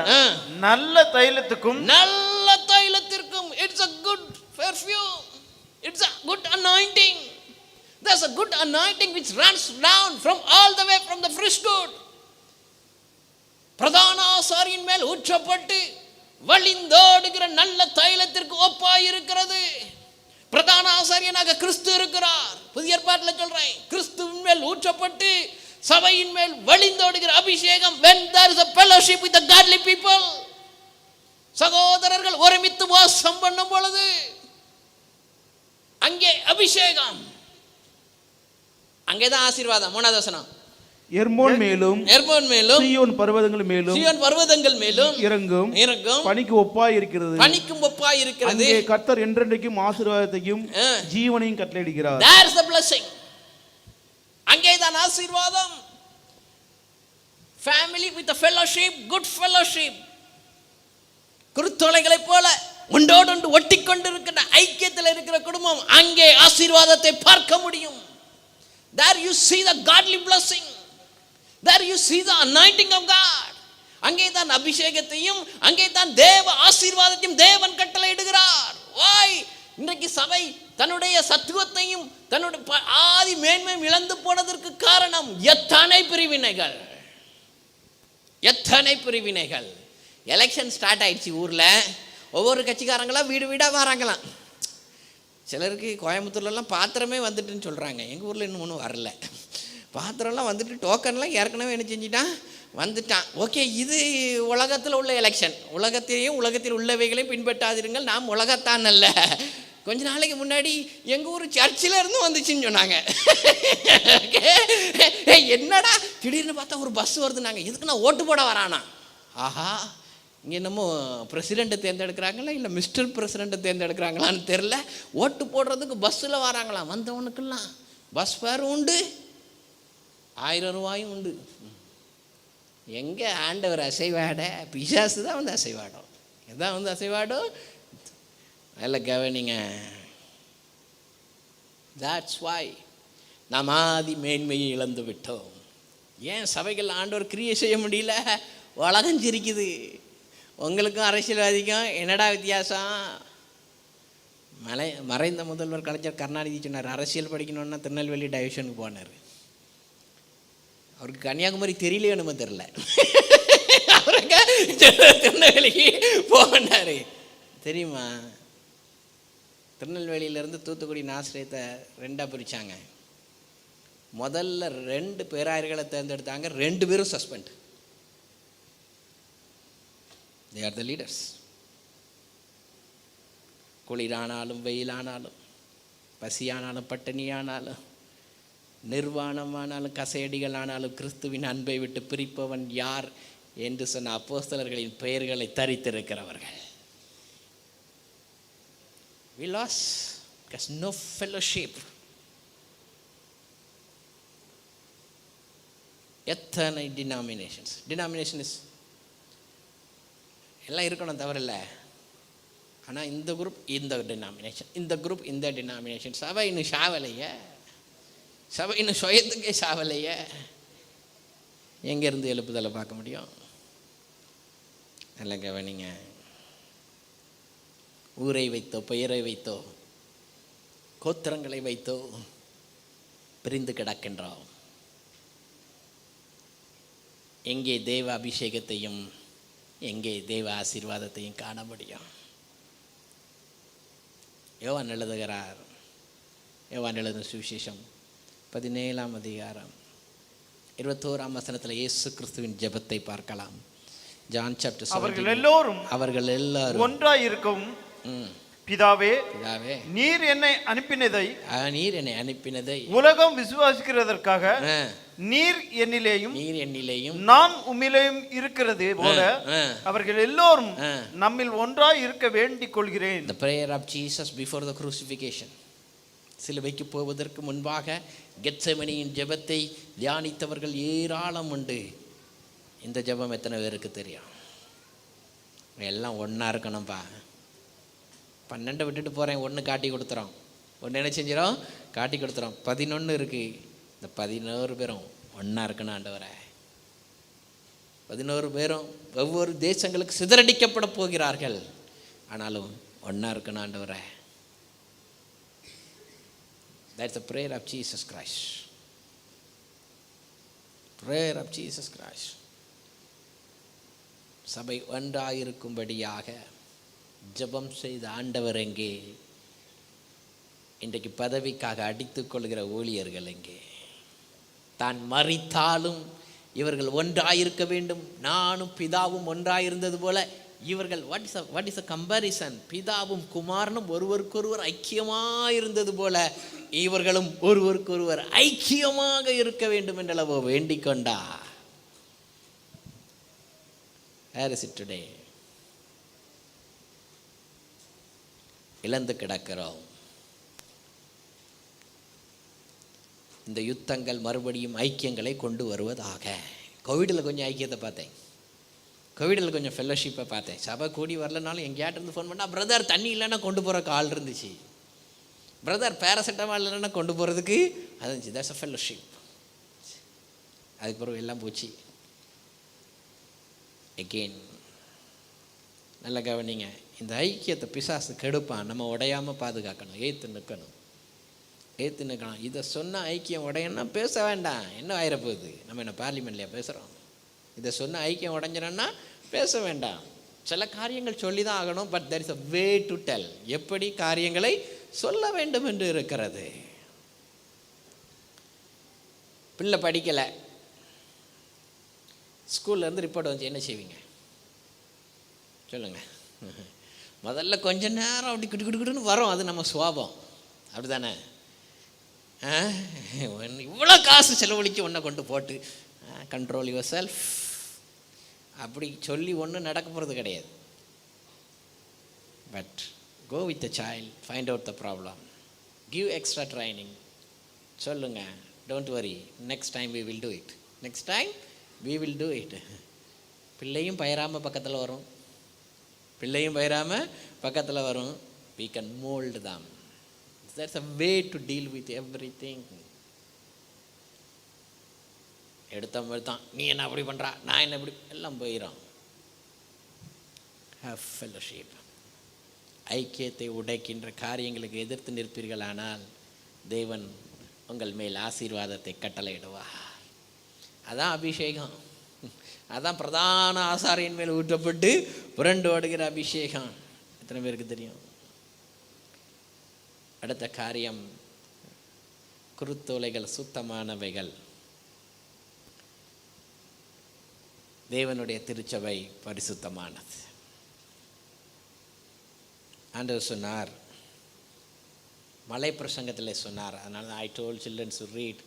நல்ல தைலத்துக்கும், நல்ல தைலத்திற்கும். It's a good perfume. It's a good anointing. There's a good anointing which runs down from all the way from the priesthood. பிரதான ஆசாரியன் மேல் ஊற்றப்பட்டு வழிந்தோடுகிற நல்ல தைலத்திற்கு ஒப்பாய் இருக்கிறது. பிரதான ஆசாரியனாக கிறிஸ்து இருக்கிறார். புதிய ஏற்பாட்டில் சொல்றேன், கிறிஸ்துவின் மேல் ஊற்றப்பட்டு சபையின் மேல் வழிந்தோடுகிற அபிஷேகம். when there is a fellowship with the godly people, சகோதரர்கள் ஒருமித்து வாசம் பண்ணும் பொழுது அங்கே அபிஷேகம், அங்கேதான் ஆசீர்வாதம். 3வது வசனம். எர்மோன் மேலும் சீயோன் பர்வதங்கள் மேலும் இறங்கும் பனிக்கு ஒப்பாய் இருக்கிறது. அங்கே கர்த்தர் என்றென்றைக்கும் ஆசீர்வாதத்தையும் ஜீவனையும் கட்டளையிடுகிறார். There is the blessing. அங்கேதான் ஆசீர்வாதம். Family with the fellowship, good fellowship. குருத்தோலைகளைப் போல ஒன்றோடொன்று ஒட்டி கொண்டிருக்கிற ஐக்கியத்தில் இருக்கிற குடும்பம், அங்கே ஆசீர்வாதத்தை பார்க்க முடியும். There you see the godly blessing. There you see the anointing of God. அங்கே தான் அபிஷேகத்தையும் அங்கே தான் தேவ ஆசீர்வாதத்தையும் தேவன் கட்டளையிடுகிறார். Why? இன்றைக்கு சபை தன்னுடைய சத்துவத்தையும் தன்னுடைய ஆதி மேன்மையும் இழந்து போனதற்கு காரணம் எத்தனை பிரிவினைகள், எத்தனை பிரிவினைகள். எலெக்ஷன் ஸ்டார்ட் ஆயிடுச்சு ஊரில். ஒவ்வொரு கட்சிக்காரங்களாம் வீடு வீடாக வராங்களாம். சிலருக்கு கோயம்புத்தூர்லலாம் பாத்திரமே வந்துட்டுன்னு சொல்கிறாங்க. எங்கள் ஊரில் இன்னும் ஒன்றும் வரல. பாத்திரம்லாம் வந்துட்டு டோக்கன்லாம் ஏற்கனவே என்ன செஞ்சிட்டான், வந்துட்டான். ஓகே, இது உலகத்தில் உள்ள எலெக்ஷன். உலகத்தில் உள்ளவைகளையும் பின்பற்றாதிருங்கள், நாம் உலகத்தான் அல்ல. கொஞ்ச நாளைக்கு முன்னாடி எங்கள் ஊர் சர்ச்சில் இருந்து வந்துச்சுன்னு சொன்னாங்க. என்னடா திடீர்னு பார்த்தா ஒரு பஸ் வருதுனாங்க. இதுக்கு நான் ஓட்டு போட வரானா? ஆஹா, இங்கே என்னமோ பிரசிடெண்ட்டை தேர்ந்தெடுக்கிறாங்களா இல்லை மிஸ்டர் பிரசிடெண்ட்டை தேர்ந்தெடுக்கிறாங்களான்னு தெரில. ஓட்டு போடுறதுக்கு பஸ்ஸில் வராங்களாம். வந்தவனுக்கெல்லாம் பஸ் ஃபேர் உண்டு, 1000 ரூபாயும் உண்டு. எங்கே ஆண்டவர் அசைவாட, பிசாசு தான் வந்து அசைவாடும். எதான் வந்து அசைவாடும்? நல்ல கவனிங்க. That's why நாம் ஆதி மேன்மையை இழந்து விட்டோம். ஏன் சபைகள் ஆண்டவர் கிரியை செய்ய முடியல? வளகஞ்சிருக்குது. உங்களுக்கும் அரசியல்வாதிக்கும் என்னடா வித்தியாசம்? மறைந்த முதல்வர் கலைஞர் கருணாநிதி சொன்னார், அரசியல் படிக்கணுன்னா திருநெல்வேலி டைவிஷனுக்கு போனார். அவருக்கு கன்னியாகுமரி தெரியலையோனுமே தெரில, அவருக்கு திருநெல்வேலிக்கு போனார். தெரியுமா? திருநெல்வேலியிலேருந்து தூத்துக்குடி ஆசிரியத்தை 2ஆக பிரித்தாங்க. முதல்ல 2 பேராயர்களை தேர்ந்தெடுத்தாங்க, 2 பேரும் suspend. They are the leaders. குளிரானாலும் வெயிலானாலும், பசியானாலும் பட்டினியானாலும், நிர்வாணமானாலும் கசையடிகள் ஆனாலும் கிறிஸ்துவின் அன்பை விட்டு பிரிப்பவன் யார் என்று சொன்ன அப்போஸ்தலர்களின் பெயர்களை தரித்திருக்கிறவர்கள். We lost because no fellowship. எத்தனை டினாமினேஷன் எல்லாம் இருக்கணும், தவறில்லை. ஆனால் இந்த குரூப் இந்த டினாமினேஷன், இந்த குரூப் இந்த டினாமினேஷன். சபை இன்னும் சாவலையே, சபை இன்னும் சுயத்துக்கே சாவலையே. எங்கேருந்து எழுப்புதலை பார்க்க முடியும்? நல்ல கவனிங்க. ஊரை வைத்தோ, பெயரை வைத்தோ, கோத்திரங்களை வைத்தோ பிரிந்து கிடக்கின்றோம். எங்கே தேவ அபிஷேகத்தையும் எங்கே தேவ ஆசீர்வாதத்தையும் காண முடியும்? யோவான் எழுதுகிறார். யோவான் எழுதும் சுவிசேஷம் 17ஆம் அதிகாரம் 21ஆம் வசனத்தில் இயேசு கிறிஸ்துவின் ஜெபத்தை பார்க்கலாம். John chapter 17. அவர்கள் எல்லாரும் ஒன்றாய் இருக்கும். பிதாவே, நீர் என்னை அனுப்பினதை உலகம் விசுவாசிக்கிறதற்காக நீர் என்னிலேயும் நான் உம்மிலேயும் இருக்கிறது போல அவர்கள் எல்லோரும் நம்மில் ஒன்றாய் இருக்க வேண்டிக் கொள்கிறேன். The prayer of Jesus before the crucifixion. சிலுவைக்கு போவதற்கு முன்பாக கெத்செமனியின் ஜெபத்தை தியானித்தவர்கள் ஏராளம் உண்டு. இந்த ஜெபம் எத்தனை பேருக்கு தெரியும்? எல்லாம் ஒன்றா இருக்கணும்ப்பா. 12 விட்டுட்டு போகிறேன், 1 காட்டி கொடுத்துறோம். 1 என்ன செஞ்சிடும்? காட்டி கொடுத்துறோம். 11 இருக்குது. இந்த 11 பேரும் ஒன்றா இருக்கணும் ஆண்டவரே. 11 பேரும் ஒவ்வொரு தேசங்களுக்கு சிதறடிக்கப்பட போகிறார்கள், ஆனாலும் ஒன்றா இருக்கணும் ஆண்டவரே. That's the prayer of Jesus Christ. Prayer of Jesus Christ. சபை ஒன்றாயிருக்கும்படியாக ஜெபம் செய்த ஆண்டவர் எங்கே? இன்றைக்கு பதவிக்காக அடித்துக் கொள்கிற ஊழியர்கள் எங்கே? தான் மரித்தாலும் இவர்கள் ஒன்றாயிருக்க வேண்டும், நானும் பிதாவும் ஒன்றாயிருந்தது போல இவர்கள் வாட் இஸ் அ கம்பேரிசன்? பிதாவும் குமாரனும் ஒருவருக்கொருவர் ஐக்கியமாயிருந்தது போல இவர்களும் ஒருவருக்கொருவர் ஐக்கியமாக இருக்க வேண்டும் என்றளவோ வேண்டிக் கொண்டா. Where is it today? இழந்து கிடக்கிறோம். இந்த யுத்தங்கள் மறுபடியும் ஐக்கியங்களை கொண்டு வருவதாக. கோவிடில் கொஞ்சம் ஐக்கியத்தை பார்த்தேன், கோவிடில் கொஞ்சம் ஃபெல்லோஷிப்பை பார்த்தேன். சபை கூடி வரலனாலும் எங்கேயாட்டு இருந்து ஃபோன் பண்ணால், பிரதர் தண்ணி இல்லைன்னா கொண்டு போகிறக்கு ஆள் இருந்துச்சு, பிரதர் பேராசிட்டமால் இல்லைன்னா கொண்டு போகிறதுக்கு அது இருந்துச்சு. That's a fellowship. அதுக்கு பிறகு எல்லாம் போச்சு. எகெயின் நல்ல கவனிங்க, இந்த ஐக்கியத்தை பிசாசு கெடுப்பான். நம்ம உடையாமல் பாதுகாக்கணும், ஏற்று நிற்கணும். இதை சொன்ன ஐக்கியம் உடையன்னா பேச வேண்டாம், என்ன ஆயிரப்போகுது? நம்ம என்ன பார்லிமெண்ட்லையா பேசுகிறோம்? இதை சொன்ன ஐக்கியம் உடைஞ்சிடன்னா பேச வேண்டாம். சில காரியங்கள் சொல்லி தான் ஆகணும். But there is a way to tell. எப்படி காரியங்களை சொல்ல வேண்டும் என்று இருக்கிறது. பிள்ளை படிக்கலை, ஸ்கூல்லேருந்து ரிப்போர்ட் வந்து என்ன செய்வீங்க சொல்லுங்கள்? முதல்ல கொஞ்ச நேரம் அப்படி கிட்டுக்கிட்டுன்னு வரும், அது நம்ம சுவாபம், அப்படி தானே? இவ்வளோ காசு செலவழிக்க ஒன்றை கொண்டு போட்டு கண்ட்ரோல் யுவர் செல்ஃப் அப்படி சொல்லி ஒன்றும் நடக்க போகிறது கிடையாது. But go with the child, find out the problem, give extra training. சொல்லுங்கள், don't worry, next time we will do it, next time we will do it. பிள்ளையும் பயிராமல் பக்கத்தில் வரும், பிள்ளையும் பயிராமல் பக்கத்தில் வரும். we can mold them. That's a way to deal with everything. எடுத்த மாதிரி தான், நீ என்ன அப்படி பண்ணுறா, நான் என்ன இப்படி, எல்லாம் போயிடும். Have fellowship. ஐக்கியத்தை உடைக்கின்ற காரியங்களுக்கு எதிர்த்து நிற்பீர்களானால் தேவன் உங்கள் மேல் ஆசீர்வாதத்தை கட்டளையிடுவார். அதான் அபிஷேகம். அதான் பிரதான ஆசாரியின் மேல் ஊற்றப்பட்டு புரண்டு ஓடுகிற அபிஷேகம். எத்தனை பேருக்கு தெரியும்? அடுத்த காரியம், குருத்தோலைகள் சுத்தமானவைகள். தேவனுடைய திருச்சபை பரிசுத்தமானது. ஆண்டவர் சொன்னார், மலை பிரசங்கத்தில் சொன்னார். அதனால I told children to read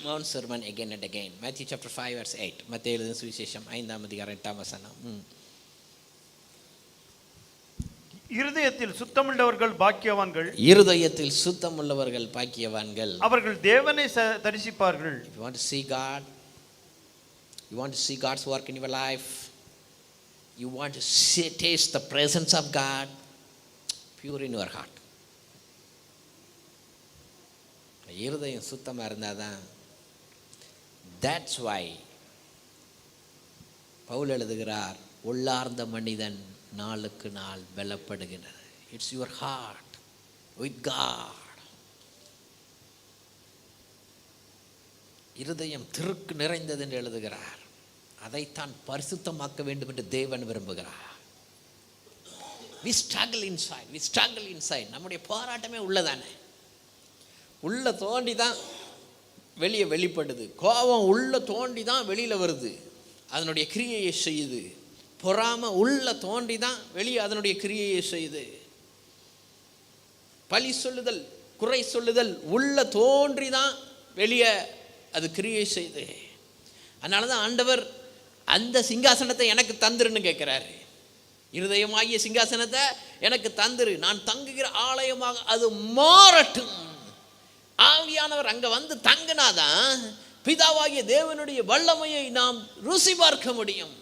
Mount Sermon again and again. Matthew chapter 5 verse 8. மத்தேயு எழுதின சுவிசேஷம் 5ஆம் அதிகாரம் 8ஆம் வசனம். இருதயத்தில் சுத்தமுள்ளவர்கள் பாக்கியவான்கள். இருதயத்தில் சுத்தமுள்ளவர்கள் பாக்கியவான்கள். அவர்கள் தேவனை தரிசிப்பார்கள். You want to see God? You want to see God's work in your life? You want to see, taste the presence of God? Pure in your heart. இருதயம் சுத்தமாக இருந்தால் தான். That's why பவுல் எழுதுகிறார், உள்ளார்ந்த மனிதன் நாளுக்கு நாள் பலப்படுகிறது. It's your heart with God. இருதயம் திருக்கு நிறைந்தது என்று எழுதுகிறார். அதைத்தான் பரிசுத்தமாக்க வேண்டும் என்று தேவன் விரும்புகிறார். We struggle inside. We struggle inside. நம்முடைய போராட்டமே உள்ளதானே. உள்ள தோண்டி தான் வெளியே வெளிப்படுது. கோபம் உள்ள தோண்டி தான் வெளியில் வருது, அதனுடைய கிரியையை செய்யுது. பொறாமை உள்ள தோண்டி தான் வெளியே அதனுடைய கிரியையை செய்யுது. பழி சொல்லுதல், குறை சொல்லுதல் உள்ள தோன்றி தான் வெளியே அது கிரியை செய்து. அதனால தான் ஆண்டவர் அந்த சிங்காசனத்தை எனக்கு தந்துருன்னு கேட்குறாரு. இருதயமாகிய சிங்காசனத்தை எனக்கு தந்துரு, நான் தங்குகிற ஆலயமாக அது மாறட்டும். ஆவியானவர் அங்கே வந்து தங்கினாதான் பிதாவாகிய தேவனுடைய வல்லமையை நாம் ருசி பார்க்க முடியும்.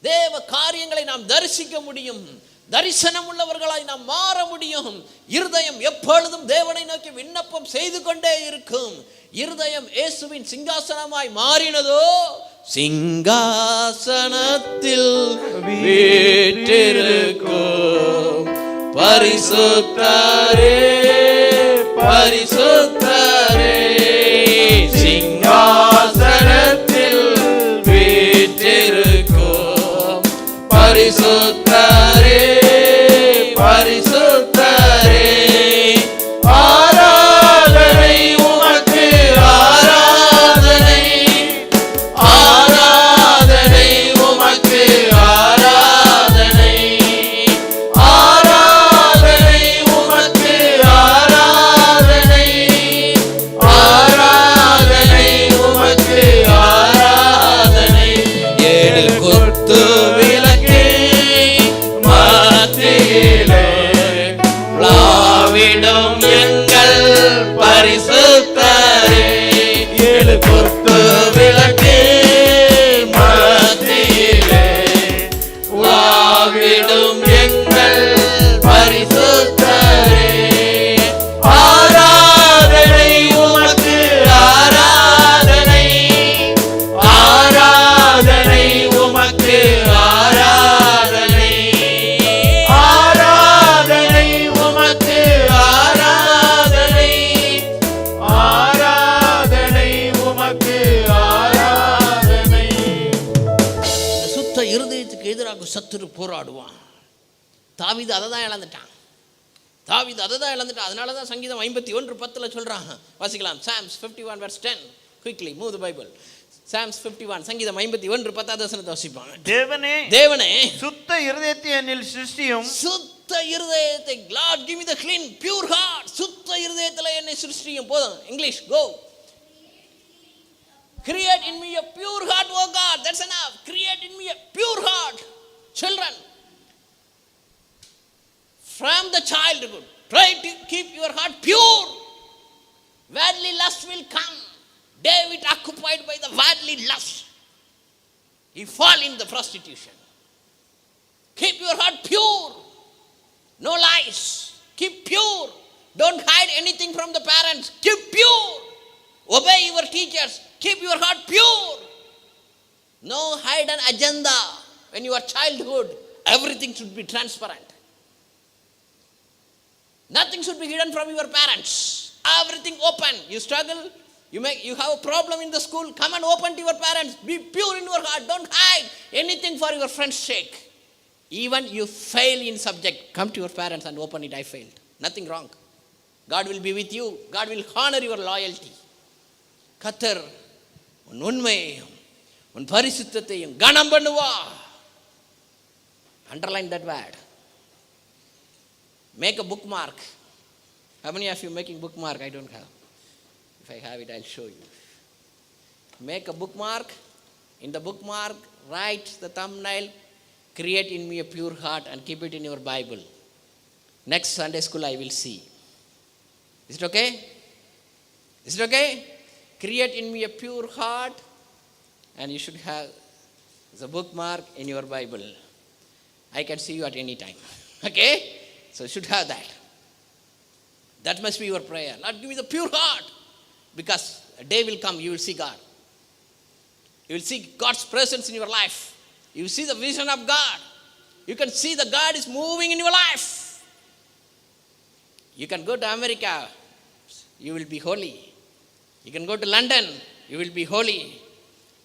தேவ காரியங்களை நாம் தரிசிக்க முடியும். தரிசனம் உள்ளவர்களாய் நாம் மாற முடியும். இருதயம் எப்பொழுதும் தேவனை நோக்கி விண்ணப்பம் செய்து கொண்டே இருக்கும். இருதயம் இயேசுவின் சிங்காசனமாய் மாறினதோ, சிங்காசனத்தில் வீற்றிருக்கும் பரிசுத்தரே, பரிசுத்தரே, சிங்காசனத்தில் வீற்றிருக்கும் பரிசுத்தரே, பரிசுத்தரே, ஆராதனை உமக்கு, ஆராதனை, ஆராதனை உமக்கு, ஆராதனை, ஆராதனை உமக்கு, ஆராதனை, ஆராதனை உமக்கு, ஆராதனை. ஏழு கொத்து விளக்கே மத்தியிலே விடும் எங்கள் பரிசுத்தரே, ஏழு கொத்து விளக்கே மத்தியிலே விடும் எங்கள் பரிசுத்தரே, ஆராதனை உமக்கு, ஆராதனை, ஆராதனை உமக்கு, ஆராதனை, ஆராதனை உமக்கு, ஆராதனை, ஆராதனை உமக்கு, ஆராதனை. சுத்த இருதயத்துக்கு எதிராக சத்துரு போராடுவான். தாவீது அதை தான் இழந்துட்டான். தாவீது அதை தான் இழந்துட்டான். அதனால தான் சங்கீதம் 51:10 சொல்றான். வாசிக்கலாம். Psalms 51 verse 10. Quickly move the Bible. Psalms 51, சங்கீதம் 51:10 வசனத்தை வாசிப்பாங்க. தேவனே, தேவனே, சுத்த இருதயத்தை என்னில் சிருஷ்டியும். சுத்த இருதயத்தை, Lord give me the clean pure heart. சுத்த இருதயத்திலே என்னை சிருஷ்டியும். போதும். English go. Create in me a pure heart, oh God. That's enough. Create in me a pure heart. Children, from the childhood, try to keep your heart pure. Worldly lust will come. David occupied by the worldly lust, he fall in the prostitution. Keep your heart pure. No lies. Keep pure. Don't hide anything from the parents. Keep pure. Obey your teachers. Keep your heart pure. No hidden agenda. When you are childhood, everything should be transparent. Nothing should be hidden from your parents. Everything open. You struggle, you have a problem in the school, come and open to your parents. Be pure in your heart. Don't hide anything for your friend's sake. Even you fail in subject, come to your parents and open it. I failed. Nothing wrong. God will be with you. God will honor your loyalty. கர்த்தர் உன் உண்மையையும் உன் பரிசுத்தத்தையும் கனம் பண்ணுவா. Underline that word. Make a bookmark. How many of you making bookmark? I don't have. If I have it, I'll show you. Make a bookmark. In the bookmark, write the thumbnail, create in me a pure heart, and keep it in your Bible. Next Sunday school, I will see. Is it okay? Is it okay? Create in me a pure heart, and you should have the bookmark in your Bible. I can see you at any time. Okay? So you should have that. That must be your prayer. Lord, give me the pure heart. Because a day will come, you will see God. You will see God's presence in your life. You will see the vision of God. You can see that God is moving in your life. You can go to America, you will be holy. You can go to London, you will be holy.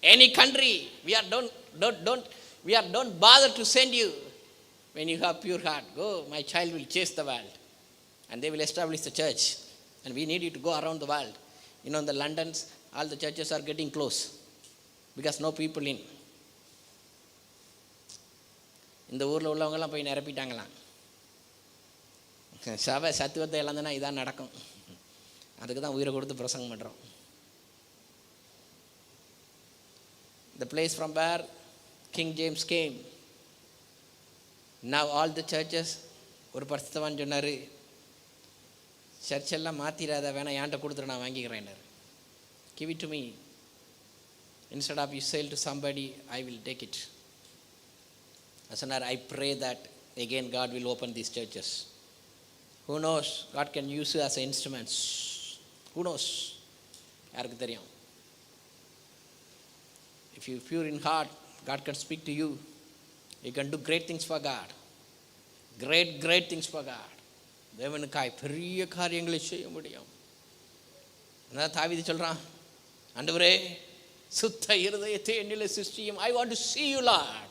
Any country, don't bother to send you. When you have pure heart, go, my child will chase the world. And they will establish the church. And we need you to go around the world. You know, in the Londons, all the churches are getting close. Because no people in. இந்த ஊரில் உள்ளவங்கெல்லாம் போய் நிரப்பிட்டாங்களாம். சபை சத்துவத்தை இழந்தனா இதான் நடக்கும். அதுக்கு தான் உயிரை கொடுத்து பிரசங்கம் பண்ணுறோம். The place from where King James came. Now all the churches, ஒரு பரிசுத்தவான் சொன்னார், சர்ச்செல்லாம் மாற்றிடாத, வேணா என்கிட்ட கொடுத்துட்டு நான் வாங்கிக்கிறேன். Give it to me. Instead of you sell to somebody, I will take it. சொன்னார், I pray that again God will open these churches. Who knows? God can use you as instruments. Who knows? யாருக்கு தெரியும்? If you are pure in heart, God can speak to you. You can do great things for God. Great things for God. தேவனுக்காய் பெரிய காரியங்களை செய்ய முடியும். அதான் தாவீது சொல்றான், ஆண்டவரே சுத்த இருதயத்தை என்னிலே சிருஷ்டியும். I want to see you, Lord.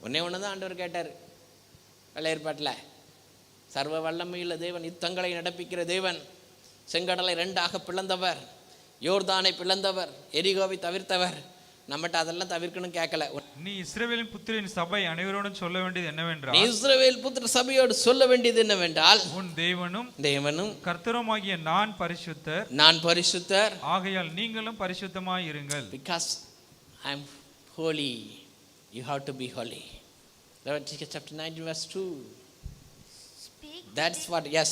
ஒன்னே ஒன்று தான் ஆண்டவர் கேட்டார். பழைய ஏற்பாட்டில் சர்வ வல்லமையுள்ள தேவன், யுத்தங்களை நடப்பிக்கிற தேவன், செங்கடலை ரெண்டாக பிளந்தவர், யோர்தானை பிளந்தவர், எரிகோவை தவிர்த்தவர். நம்மகிட்ட அதெல்லாம் தவிர்க்கணும் கேட்கல. நீ இஸ்ரவேலின் புத்திரன் சபை அனைவரோடும் சொல்ல வேண்டியது என்னவென்றால், நீ இஸ்ரவேல் புத்திர சபையோடு சொல்ல வேண்டியது என்னவென்றால், உன் தேவனும் கர்த்தருமாகிய நான் பரிசுத்தர், ஆகையால் நீங்களும் பரிசுத்தமாய் இருங்கள். Because I am holy, you have to be holy. Leviticus chapter 19 verse 2. That's what, yes.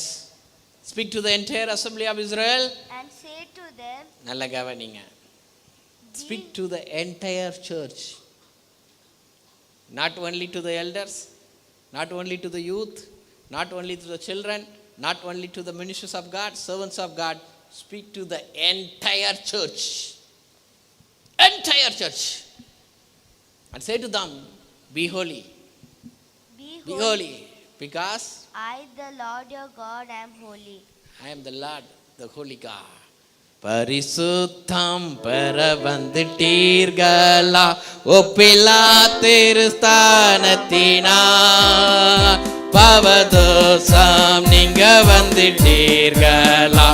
Speak to the entire assembly of Israel and say to them, நல்ல கவனிங்க. Speak to the entire church. Not only to the elders, not only to the youth, not only to the children, not only to the ministers of God, servants of God. Speak to the entire church. Entire church. And say to them, be holy. Be holy. Because I, the Lord your God, am holy. I am the Lord, the holy God. பரிசுத்தம் பெற வந்துட்டீர்களா, ஒப்பில்லா திருஸ்தானத்தினா, பவதோஷம் நீங்க வந்துட்டீர்களா,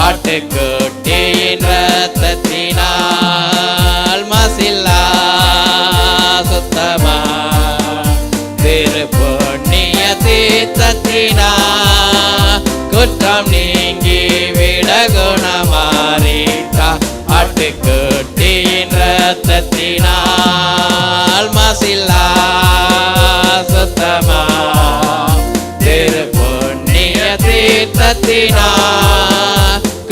ஆட்டுக்குட்டியின் ரத்தத்தினால், மசில்லா சுத்தமா திருப்புண்ணிய தீர்த்தத்தினா, குற்றம் நீங்கி விட குணமாறிட்டா, ஆட்டுக்குட்டியின் ரத்தத்தினால், மசில்லா சுத்தமா திருப்புண்ணிய தீர்த்தத்தினால்,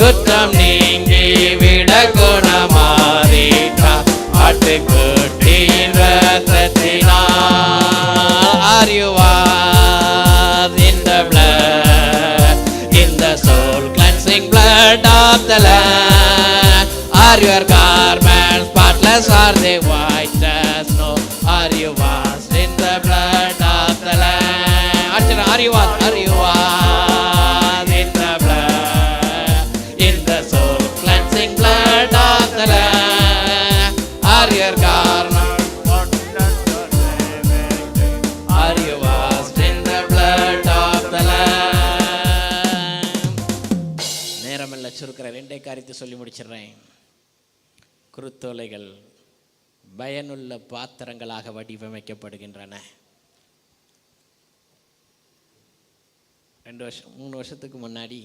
குற்றம் நீங்கி விட குணமாறிட்டா, ஆட்டுக்குட்டியின் ரத்தத்தினால். Are you washed in the blood? In blood of the Lamb? Are your garments spotless? Are they white as snow? Are you washed in the blood of the Lamb? Are you washed? Are you washed in the blood? In the soul cleansing blood of the Lamb? Are your garments? Are you washed in the blood of the Lamb? நேரமல்ல சுருக்கிற ரெண்டே காரியத்தை சொல்லி முடிச்சிடுறேன். குருத்தோலைகள் பயனுள்ள பாத்திரங்களாக வடிவமைக்கப்படுகின்றன. 3 வருஷத்துக்கு முன்னாடி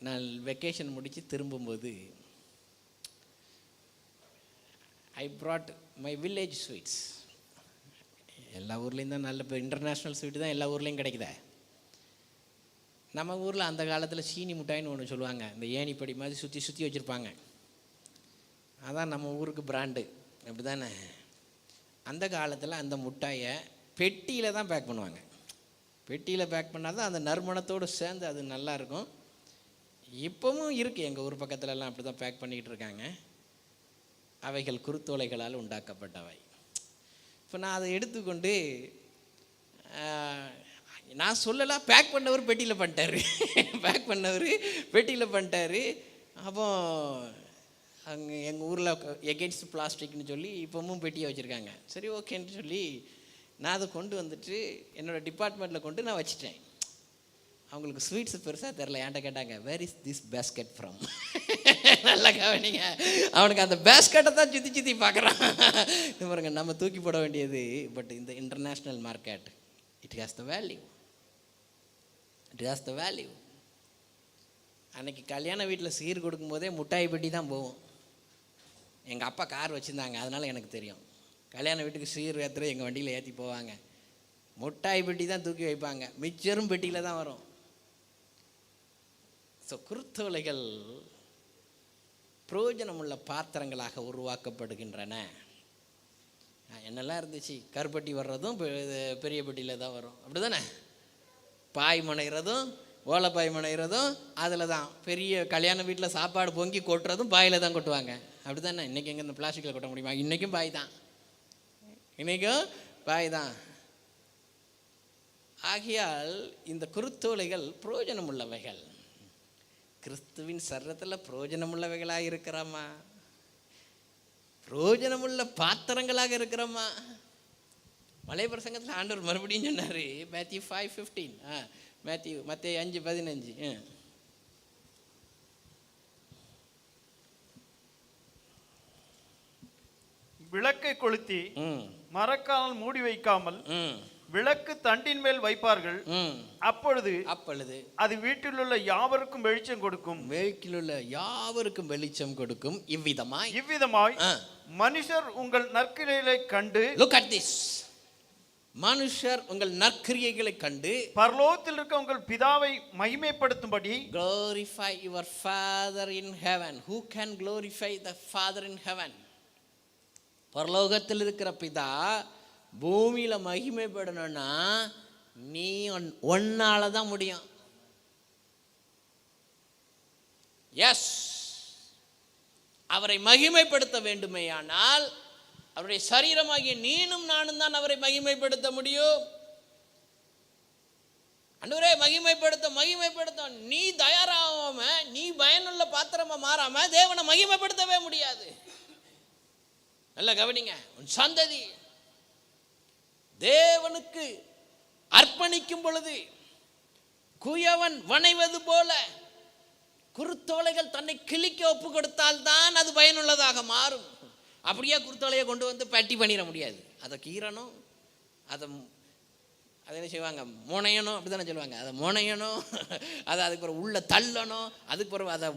நான் vacation முடித்து திரும்பும்போது ஐ brought மை வில்லேஜ் ஸ்வீட்ஸ். எல்லா ஊர்லேயும் தான் நல்ல இன்டர்நேஷ்னல் ஸ்வீட்டு தான் எல்லா ஊர்லேயும் கிடைக்குதா. நம்ம ஊரில் அந்த காலத்தில் சீனி மிட்டாயின்னு ஒன்று சொல்லுவாங்க. இந்த ஏணிப்படி மாதிரி சுற்றி சுற்றி வச்சுருப்பாங்க. அதான் நம்ம ஊருக்கு பிராண்டு, அப்படி தானே. அந்த காலத்தில் அந்த மிட்டாயை பெட்டியில் தான் பேக் பண்ணுவாங்க. பெட்டியில் பேக் பண்ணால் தான் அந்த நறுமணத்தோடு சேர்ந்து அது நல்லாயிருக்கும். இப்போவும் இருக்குது, எங்கள் ஊர் பக்கத்துலலாம் அப்படி தான் பேக் பண்ணிக்கிட்டு இருக்காங்க. அவைகள் குருத்தோலைகளால் உண்டாக்கப்பட்டவை. இப்போ நான் அதை எடுத்துக்கொண்டு நான் சொல்லலாம், பேக் பண்ணவர் பெட்டியில் பண்ணிட்டார். பேக் பண்ணவர் பெட்டியில் பண்ணிட்டார். அப்போ அங்கே எங்கள் ஊரில் எகென்ஸ்ட் பிளாஸ்டிக்னு சொல்லி இப்போவும் பெட்டியை வச்சுருக்காங்க. சரி, ஓகேன்னு சொல்லி நான் அதை கொண்டு வந்துட்டு என்னோடய டிபார்ட்மெண்ட்டில் கொண்டு நான் வச்சுட்டேன். அவங்களுக்கு ஸ்வீட்ஸு பெருசாக தெரில. என்கிட்ட கேட்டாங்க, where is this basket from? நல்லா கவனிங்க, அவனுக்கு அந்த பேஸ்கெட்டை தான் சுற்றி சுற்றி பார்க்குறான். பாருங்க, நம்ம தூக்கி போட வேண்டியது. பட் இந்த international market, it has the value. It has the value. அன்றைக்கி கல்யாண வீட்டில் சீர் கொடுக்கும்போதே முட்டாய் பெட்டி தான் போவோம். எங்கள் அப்பா கார் வச்சுருந்தாங்க, அதனால் எனக்கு தெரியும். கல்யாண வீட்டுக்கு சீர் ஏற்றுற எங்கள் வண்டியில் ஏற்றி போவாங்க. முட்டாய் பெட்டி தான் தூக்கி வைப்பாங்க, மிச்சரும் பெட்டியில் தான் வரும். ஸோ குருத்தோலைகள் பிரயோஜனமுள்ள பாத்திரங்களாக உருவாக்கப்படுகின்றன. என்னெல்லாம் இருந்துச்சு, கருப்பட்டி வர்றதும் பெரிய பெட்டியில் தான் வரும், அப்படி தானே. பாய் முனைகிறதும் ஓலைப்பாய் முனைகிறதும் அதில் தான். பெரிய கல்யாண வீட்டில் சாப்பாடு பொங்கி கொட்டுறதும் பாயில் தான் கொட்டுவாங்க, அப்படி தானே. இன்றைக்கி எங்கே இந்த பிளாஸ்டிக்கில் கொட்ட முடியுமா? இன்றைக்கும் பாய் தான், இன்றைக்கும் பாய் தான். ஆகையால் இந்த குருத்தோலைகள் பிரயோஜனம் உள்ளவைகள். கிறிஸ்துவின் சரீரத்தில் பிரயோஜனம் உள்ளவைகளாக இருக்கிறோமா? பிரயோஜனமுள்ள பாத்திரங்களாக இருக்கிறோமா? மலை பிரசங்கத்தில் ஆண்டவர் மறுபடியும் சொன்னார், மேத்யூ 5:15, மத்தேயு 5:15. விளக்கை கொளுத்தி மரக்கால் மூடி வைக்காமல் விளக்கு தண்டின் மேல் வைப்பார்கள். அப்பொழுது அது வீட்டில் உள்ள யாவருக்கும் வெளிச்சம் கொடுக்கும். வீட்டில் உள்ள யாவருக்கும் வெளிச்சம் கொடுக்கும். இவ்விதமாய் மனுஷர் உங்கள் நற்கிரியைகளை கண்டு, look at this, மனுஷர் உங்கள் நற்கிரியைகளை கண்டு பரலோகத்தில் இருக்க உங்கள் பிதாவை மகிமைப்படுத்தும்படி, glorify your father in heaven. Who can glorify the father in heaven? பரலோகத்தில் இருக்கிற பிதா பூமியில மகிமைப்படணும்னா நீ ஒன்னால தான் முடியும். எஸ், அவரை மகிமைப்படுத்த வேண்டுமேயானால் அவருடைய சரீரமாகிய நீனும் நானும் தான் அவரை மகிமைப்படுத்த முடியும். ஆண்டவரே மகிமைப்படுத்த நீ தயாராகாம, நீ பயனுள்ள பாத்திரமா மாறாம தேவனை மகிமைப்படுத்தவே முடியாது. நல்லா கவனிங்க, உன் சந்ததி தேவனுக்கு அர்ப்பணிக்கும் பொழுது குயவன் வணைவது போல குருத்தோலைகள் தன்னை கிழிக்க ஒப்பு கொடுத்தால் தான் அது பயனுள்ளதாக மாறும். அப்படியே குருத்தோலையை கொண்டு வந்து பேட்டி பண்ணிட முடியாது. அதை கீறணும், அதை என்ன செய்வாங்க, முனையணும், அப்படி தானே சொல்லுவாங்க. அதை முனையணும், அதை அதுக்கு பிறகு உள்ள தள்ளணும், அதுக்கு பிறகு அதை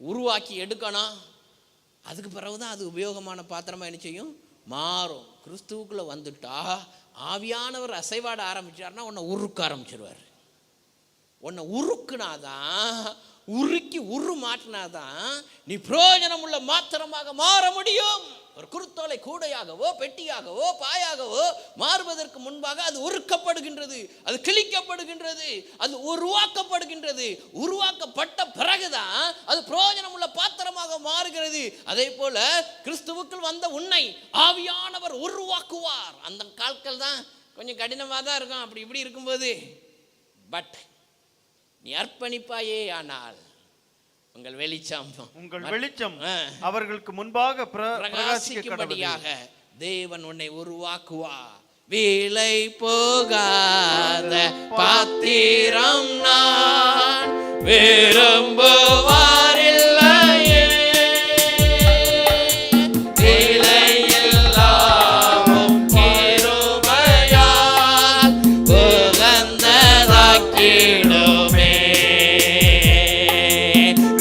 உருவாக்கி எடுக்கணும். அதுக்கு பிறகு தான் அது உபயோகமான பாத்திரமாக என்ன செய்யும், மாறும். கிறிஸ்துவுக்குள்ளே வந்துட்டா ஆவியானவர் அசைவாட ஆரம்பிச்சார்னா உன்னை உருக்க ஆரம்பிச்சிருவார். உன்னை உருக்குனாதான் உருக்கி மாற்றினாதான் நீ பிரயோஜனம் உள்ள மாத்திரமாக மாற முடியும். ஒரு குருத்தோலை கூடையாகவோ பெட்டியாகவோ பாயாகவோ மாறுவதற்கு முன்பாக அது உருக்கப்படுகின்றது, அது கிழிக்கப்படுகின்றது, அது உருவாக்கப்படுகின்றது. உருவாக்கப்பட்ட பிறகுதான் அது பிரயோஜனம் உள்ள பாத்திரமாக மாறுகிறது. அதே போல கிறிஸ்துவுக்குள் வந்த உன்னை ஆவியானவர் உருவாக்குவார். அந்த கால்கள் தான் கொஞ்சம் கடினமாக தான் இருக்கும் அப்படி இப்படி இருக்கும்போது. பட் நீ அர்ப்பணிப்பாயே ஆனால் உங்கள் வெளிச்சம் அவர்களுக்கு முன்பாக பிரகாசிக்கும்படியாக தேவன் உன்னை உருவாக்குவார். விலை போகாத பாத்திரம் நான் விரும்புவாரில்லையே, விலையில்லாமல் கிருபையால் உகந்ததாக்கிடுமே.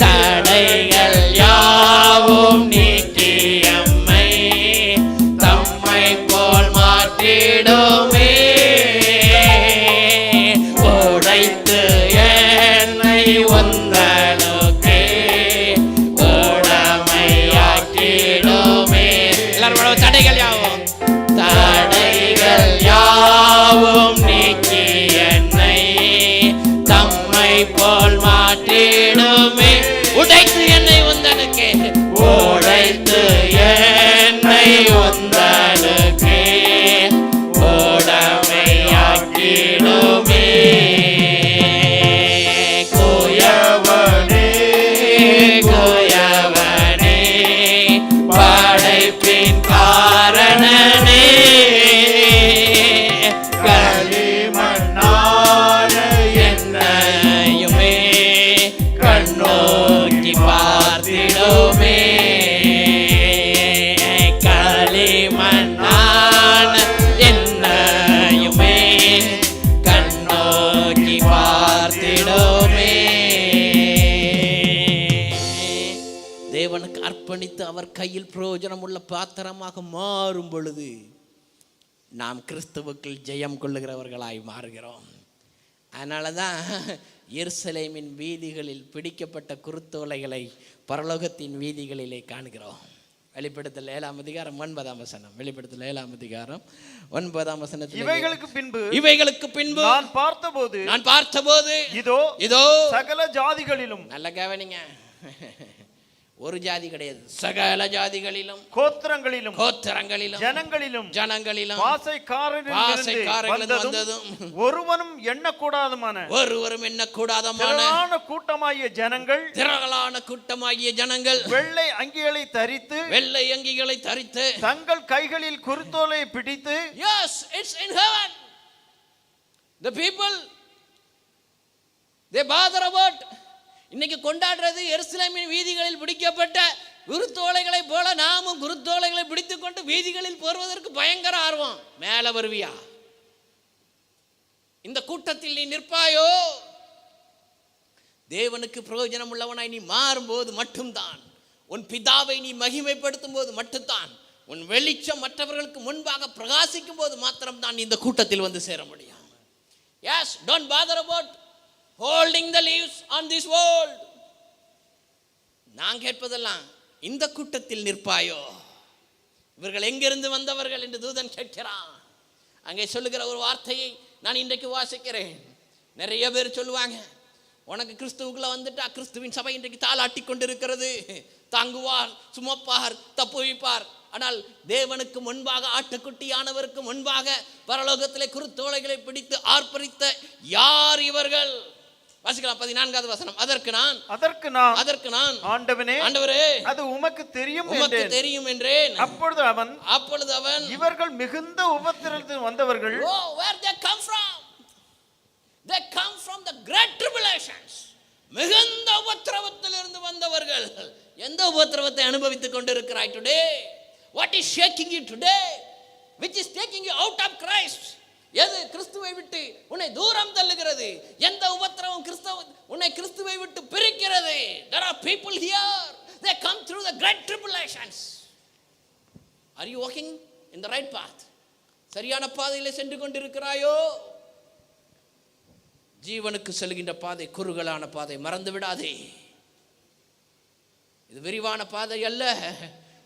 தடைகள் யாவும் நீக்கியம்மை தம்மை போல் மாற்றிடுமே. உடைத்து என்னை உந்தனுக்கே உடமையாக்கிடுமே. எல்லாரும் தடைகள் யாவும் நீக்கி என்னை தம்மை போல் மாற்றிடுமே. உடைத்து என்னை உந்தனுக்கே, உடைத்து என்னை உந்தனுக்கே உடமையாக்கிடுமே. கோயவனே படைப்பின் காரணனே, களிமண்ணான என்னையுமே கண்ணோக்கி பார்த்திடுமே. களிமண்ணான என்னையுமே கண்ணோக்கி பார்த்திடுமே. தேவனுக்கு அர்ப்பணித்து அவர் கையில் பிரயோஜனம் உள்ள பாத்திரமாக மாறும் பொழுது நாம் கிறிஸ்துவுக்குள் ஜெயம் கொள்ளுகிறவர்களாய் மாறுகிறோம். அதனால தான் எருசலேமின் வீதிகளில் பிடிக்கப்பட்ட குருத்தோலைகளை பரலோகத்தின் வீதிகளிலே காண்கிறோம். வெளிப்படுத்தல் 7ஆம் அதிகாரம் 9ஆம் வசனம். வெளிப்படுத்தல் 7ஆம் அதிகாரம் 9ஆம் வசனத்தில் இவைகளுக்கு பின்பு நான் பார்த்தபோது இதோ சகல ஜாதிகளிலும், நல்ல கவனிங்க, ஒரு ஜாதி கிடையாது, சகல ஜாதிகளிலும், கோத்திரங்களிலும், ஜனங்களிலும், வாசைக்காரரிலிருந்து வந்ததும் ஒருவரும் எண்ணக்கூடாதமான திரளான கூட்டமாகிய ஜனங்கள் வெள்ளை அங்கிகளை தரித்து தங்கள் கைகளில் குருத்தோலை பிடித்து, yes, it's in heaven. The people, they bother about இன்னைக்கு கொண்டாடுறது எருசலேமின் வீதிகளில் பிடிக்கப்பட்ட குருத்தோலைகளை போல நாமும் குருத்தோலைகளை பிடித்துக் கொண்டு வீதிகளில் போடுவதற்கு பயங்கர ஆர்வம். மேல வருவியா? இந்த கூட்டத்தில் நீ நிற்பாயோ? தேவனுக்கு பிரயோஜனம் உள்ளவனாய் நீ மாறும்போது மட்டும்தான், உன் பிதாவை நீ மகிமைப்படுத்தும் போது மட்டும்தான், உன் வெளிச்சம் மற்றவர்களுக்கு முன்பாக பிரகாசிக்கும் போது மாத்திரம்தான் இந்த கூட்டத்தில் வந்து சேர முடியும். Yes, don't bother about holding the leaves on this world. நான் கேட்பதெல்லாம், இந்த கூட்டத்தில் நிற்பாயோ? இவர்கள் எங்கிருந்து வந்தவர்கள் என்று தூதன் கேட்கிறான். அங்கே சொல்லுகிற ஒரு வார்த்தையை நான் இன்றைக்கு வாசிக்கிறேன். நிறைய பேர் சொல்லுவாங்க, உனக்கு கிறிஸ்துவுக்குள்ள வந்துட்டா கிறிஸ்துவின் சபை இன்றைக்கு தாளாட்டி கொண்டிருக்கிறது, தாங்குவார், சுமப்பார், தப்புவிப்பார். ஆனால் தேவனுக்கு முன்பாக, ஆட்டுக்குட்டியானவருக்கு முன்பாக பரலோகத்திலே குருத்தோலைகளை பிடித்து ஆர்ப்பரித்த யார் இவர்கள்? வாசிக்கலாம் 14வது வசனம். அதற்கு நான் ஆண்டவரே அது உமக்கு தெரியும் என்றேன். அப்பொழுது அவன் இவர்கள் மிகுந்த உபத்திரவத்தில் வந்தவர்கள். Oh, where they come from? They come from the great tribulations. மிகுந்த உபத்திரவத்தில் இருந்து வந்தவர்கள். எந்த உபத்திரவத்தை அனுபவித்துக் கொண்டிருக்கிறாய் today? What is shaking you today? Which is taking you out of Christ? எது கிறிஸ்துவை விட்டு உன்னை தூரம் தள்ளுகிறது? எந்த உபத்திரவம் உன்னை கிறிஸ்துவை விட்டு பிரிக்கிறது? There are people here, they come through the great tribulations. Are you walking in the right path? சரியான பாதையிலே சென்று கொண்டிருக்கிறாயோ? ஜீவனுக்கு செல்கின்ற பாதை குறுகலான பாதை, மறந்து விடாதே. இது விரிவான பாதை அல்ல,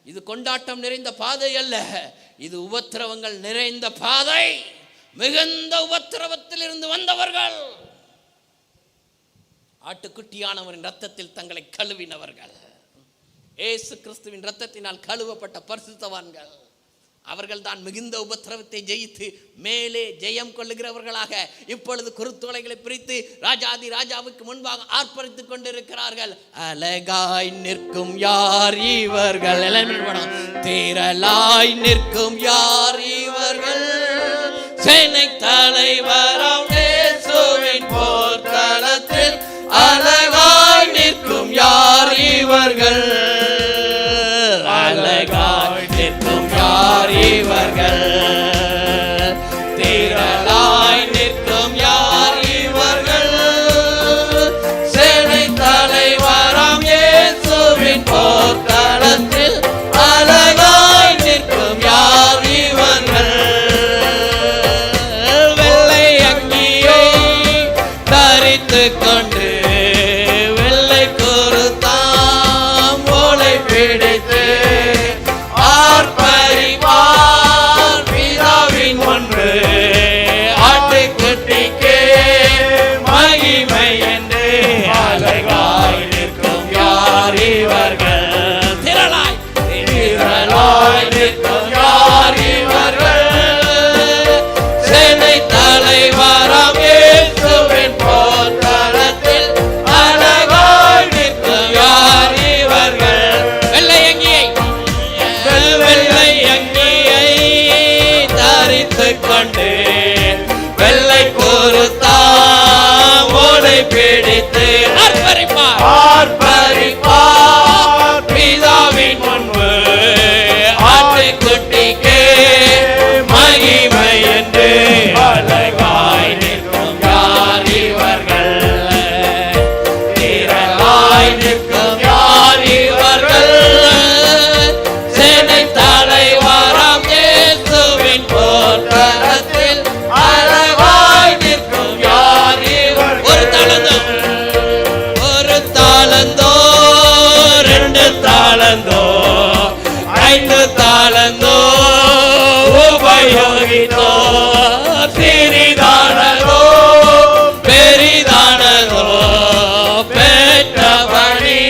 இது கொண்டாட்டம் நிறைந்த பாதை அல்ல, இது உபத்திரவங்கள் நிறைந்த பாதை. மிகுந்த உபத்திரவத்தில் இருந்து வந்தவர்கள், ஆட்டுக்குட்டியானவரின் ரத்தத்தில் தங்களை கழுவினவர்கள், இயேசு கிறிஸ்துவின் ரத்தத்தினால் கழுவப்பட்ட பரிசுத்தவான்கள், அவர்கள் தான் மிகுந்த உபத்திரவத்தை ஜெயித்து மேலே ஜெயம் கொள்ளுகிறவர்களாக இப்பொழுது குருத்தோலைகளை பிரித்து ராஜாதி ராஜாவுக்கு முன்பாக ஆர்ப்பரித்துக் கொண்டிருக்கிறார்கள். அழகாய் நிற்கும் யார் இவர்கள், திரளாய் நிற்கும் யார் இவர்கள், சேனை தலைவராம் இயேசுவின் போர்க்களத்தில் அழகாய் நிற்கும் யார் இவர்கள், அழகாய் நிற்கும் யார் இவர்கள், திரளாய் நிற்கும் யார் இவர்கள், சேனை தலைவராம் இயேசுவின் போர்க்களத்தில் அழகாய் நிற்கும் யார் இவர்கள். வெள்ளை அங்கியை தரித்துக் கொண்டு வெள்ளை குருத்தாம் ஓலை பிடித்து ஆர்ப்பரிப்பார் பிதாவின் ஒன்று ஆட்டுக்குட்டிக்கே மகிமை என்று அழகாய் நிற்கும் யார் இவர்கள், திரளாய் திரளாய் நிற்கும் யார் இவர்கள், சேனை தலைவராம் இயேசுவின் போர்க்களத்தில் அழகாய் நிற்கும் யார் இவர்கள். வெள்ளை அங்கியை தரித்துக் கொண்டு வெள்ளை குருத்தாம் ஓலை பிடித்து ஆர்ப்பரிப்பார் பிதாவின் முன்பு ஆட்டுக்குட்டிக்கே மகிமை என்று அழகாய் நிற்கும் யார் இவர்கள், திரளாய் நிற்கும் யார் இவர்கள், சேனை தலைவராம் இயேசுவின் போர்க்களத்தில் அழகாய் நிற்கும் யார் இவர்கள். ஒரு தாளந்தோ 2 தாளந்தோ 5 தாளந்தோ உபயோகித்தோ, சிறிதானதோ பெரிதானதோ பெற்றபடி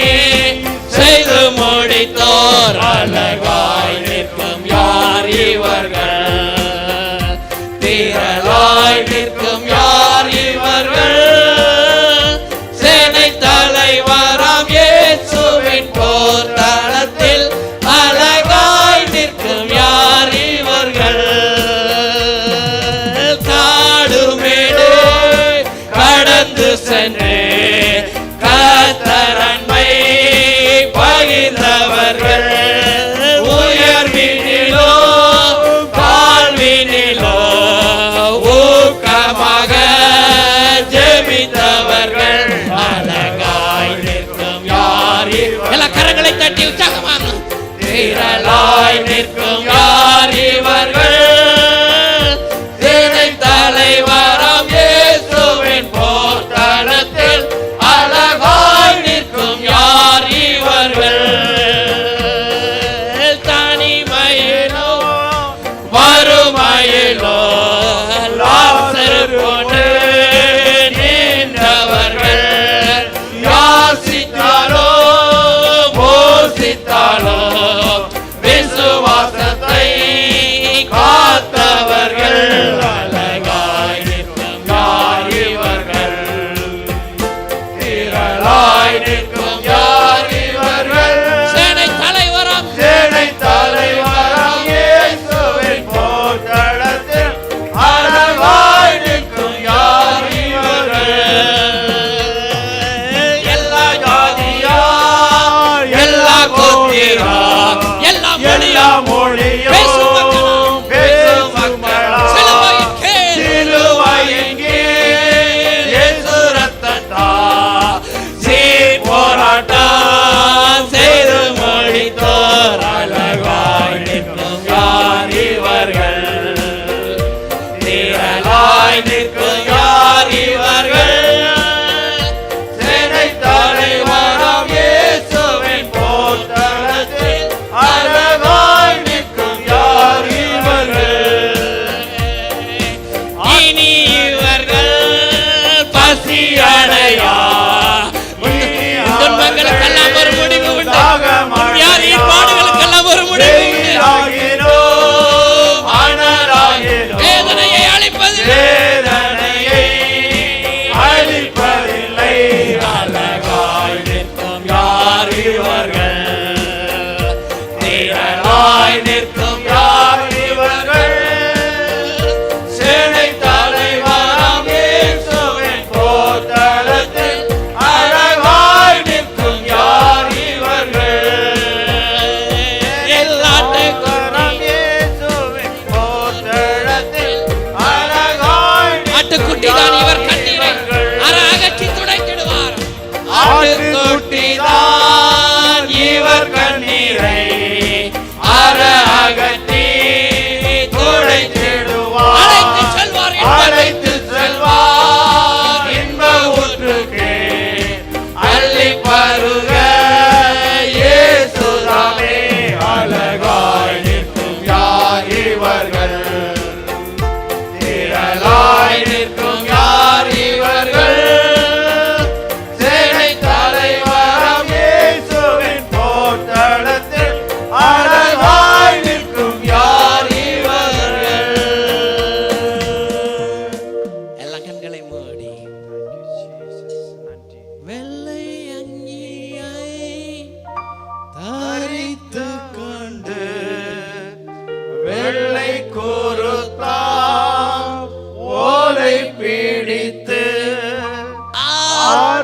செய்து முடித்தோர் அழகாய் நிற்கும் யார் இவர்கள், திரளாய் நிற்கும் யார் இவர்கள், சேனை தலைவராம் இயேசுவின் போர்க்களத்தில் அழகாய் நிற்கும் யார் இவர்கள். காடுமேடு கடந்து சென்று கர்த்தரன்மை பகிர்ந்தவர்கள், உயர்வினிலோ தாழ்வினிலோ ஊக்கமாக ஜெபித்தவர்கள், அழகாய் நிற்கும் யார் இவர்கள். எல்லா கரங்களை தட்டி உற்சாகமாக திரளாய் நிற்கும் யார் இவர்கள், சேனை தலைவராம் இயேசுவின் போர்க்களத்தில் அழகாய் நிற்கும் யார் இவர்கள். தனிமையிலோ வறுமையிலோ லாசரு போன்று நின்றவர்கள், யாசித்தாலோ மோசித்தாலோ விசுவாசத்தை காத்தவர்கள், அழகாய் நிற்கும் யார் இவர்கள், திரளாய் நிற்கும் யார் இவர்கள், சேனை தலைவராம் இயேசுவின் போர்க்களத்தில் அழகாய் நிற்கும் யார் இவர்கள். எல்லா ஜாதியார் எல்லா கோத்திரார் எல்லா மொழியும் பேசும் மக்களாம் சிலுவையின் கீழ் இயேசு ரத்தத்தால் சீர்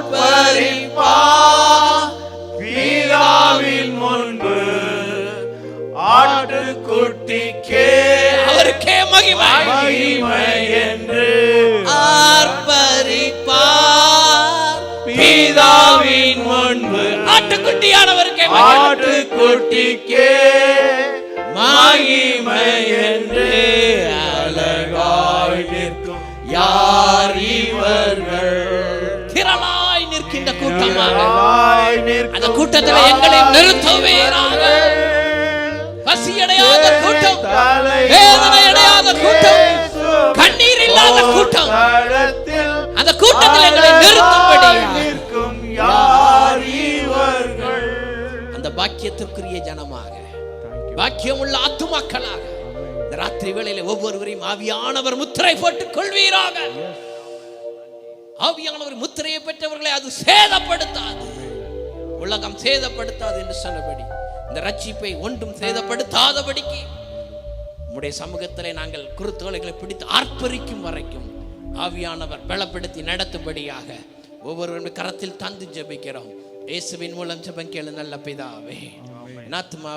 ஆர்ப்பரிப்பார் பிதாவின் முன்பு ஆட்டுக்குட்டிக்கே அவருக்கே மகிமை மகிமை என்று ஆர்ப்பரிப்பார் பிதாவின் முன்பு. ஆட்டுக்குட்டியானவருக்கே ஆட்டுக்குட்டிக்கே மகிமை என்று அழகாய் நிற்கும் யார் இவர்கள்? திரளாய் நிற்கின்ற கூட்டமாக அந்த நிற்கும் கூட்டத்தில் எங்களை நிறுத்துவீராக. பசியடையாத கூட்டம், வேதனை அடையாத கூட்டம், கண்ணீர் இல்லாத கூட்டம், அந்த கூட்டத்தில் எங்களை நிறுத்தும்படி நிற்கும் யார் இவர்கள்? அந்த பாக்கியத்திற்குரிய ஜனமாக, பாக்கியமுள்ள ஆத்துமாக்களாக இந்த ராத்திரி வேளையில ஒவ்வொருவரையும் ஆவியானவர் முத்திரை போட்டுக் கொள்வீராக. ஆவியானவர் முத்திரையை பெற்றவர்களை அது சேதப்படுத்தாது, உலகம் சேதப்படுத்தாது என்று சொன்னபடி இந்த ரட்சிப்பை ஒன்றும் சேதப்படுத்தாதபடிக்கு உம்முடைய சமூகத்திலே நாங்கள் குருத்தோலைகளை பிடித்து ஆர்ப்பரிக்கும் வரைக்கும் ஆவியானவர் பலப்படுத்தி நடத்தும்படியாக ஒவ்வொருவருடைய கரத்தில் தந்து ஜெபிக்கிறோம். இயேசுவின் மூலம் ஜெபம் கேளு நல்ல பிதாவே. ஆத்துமா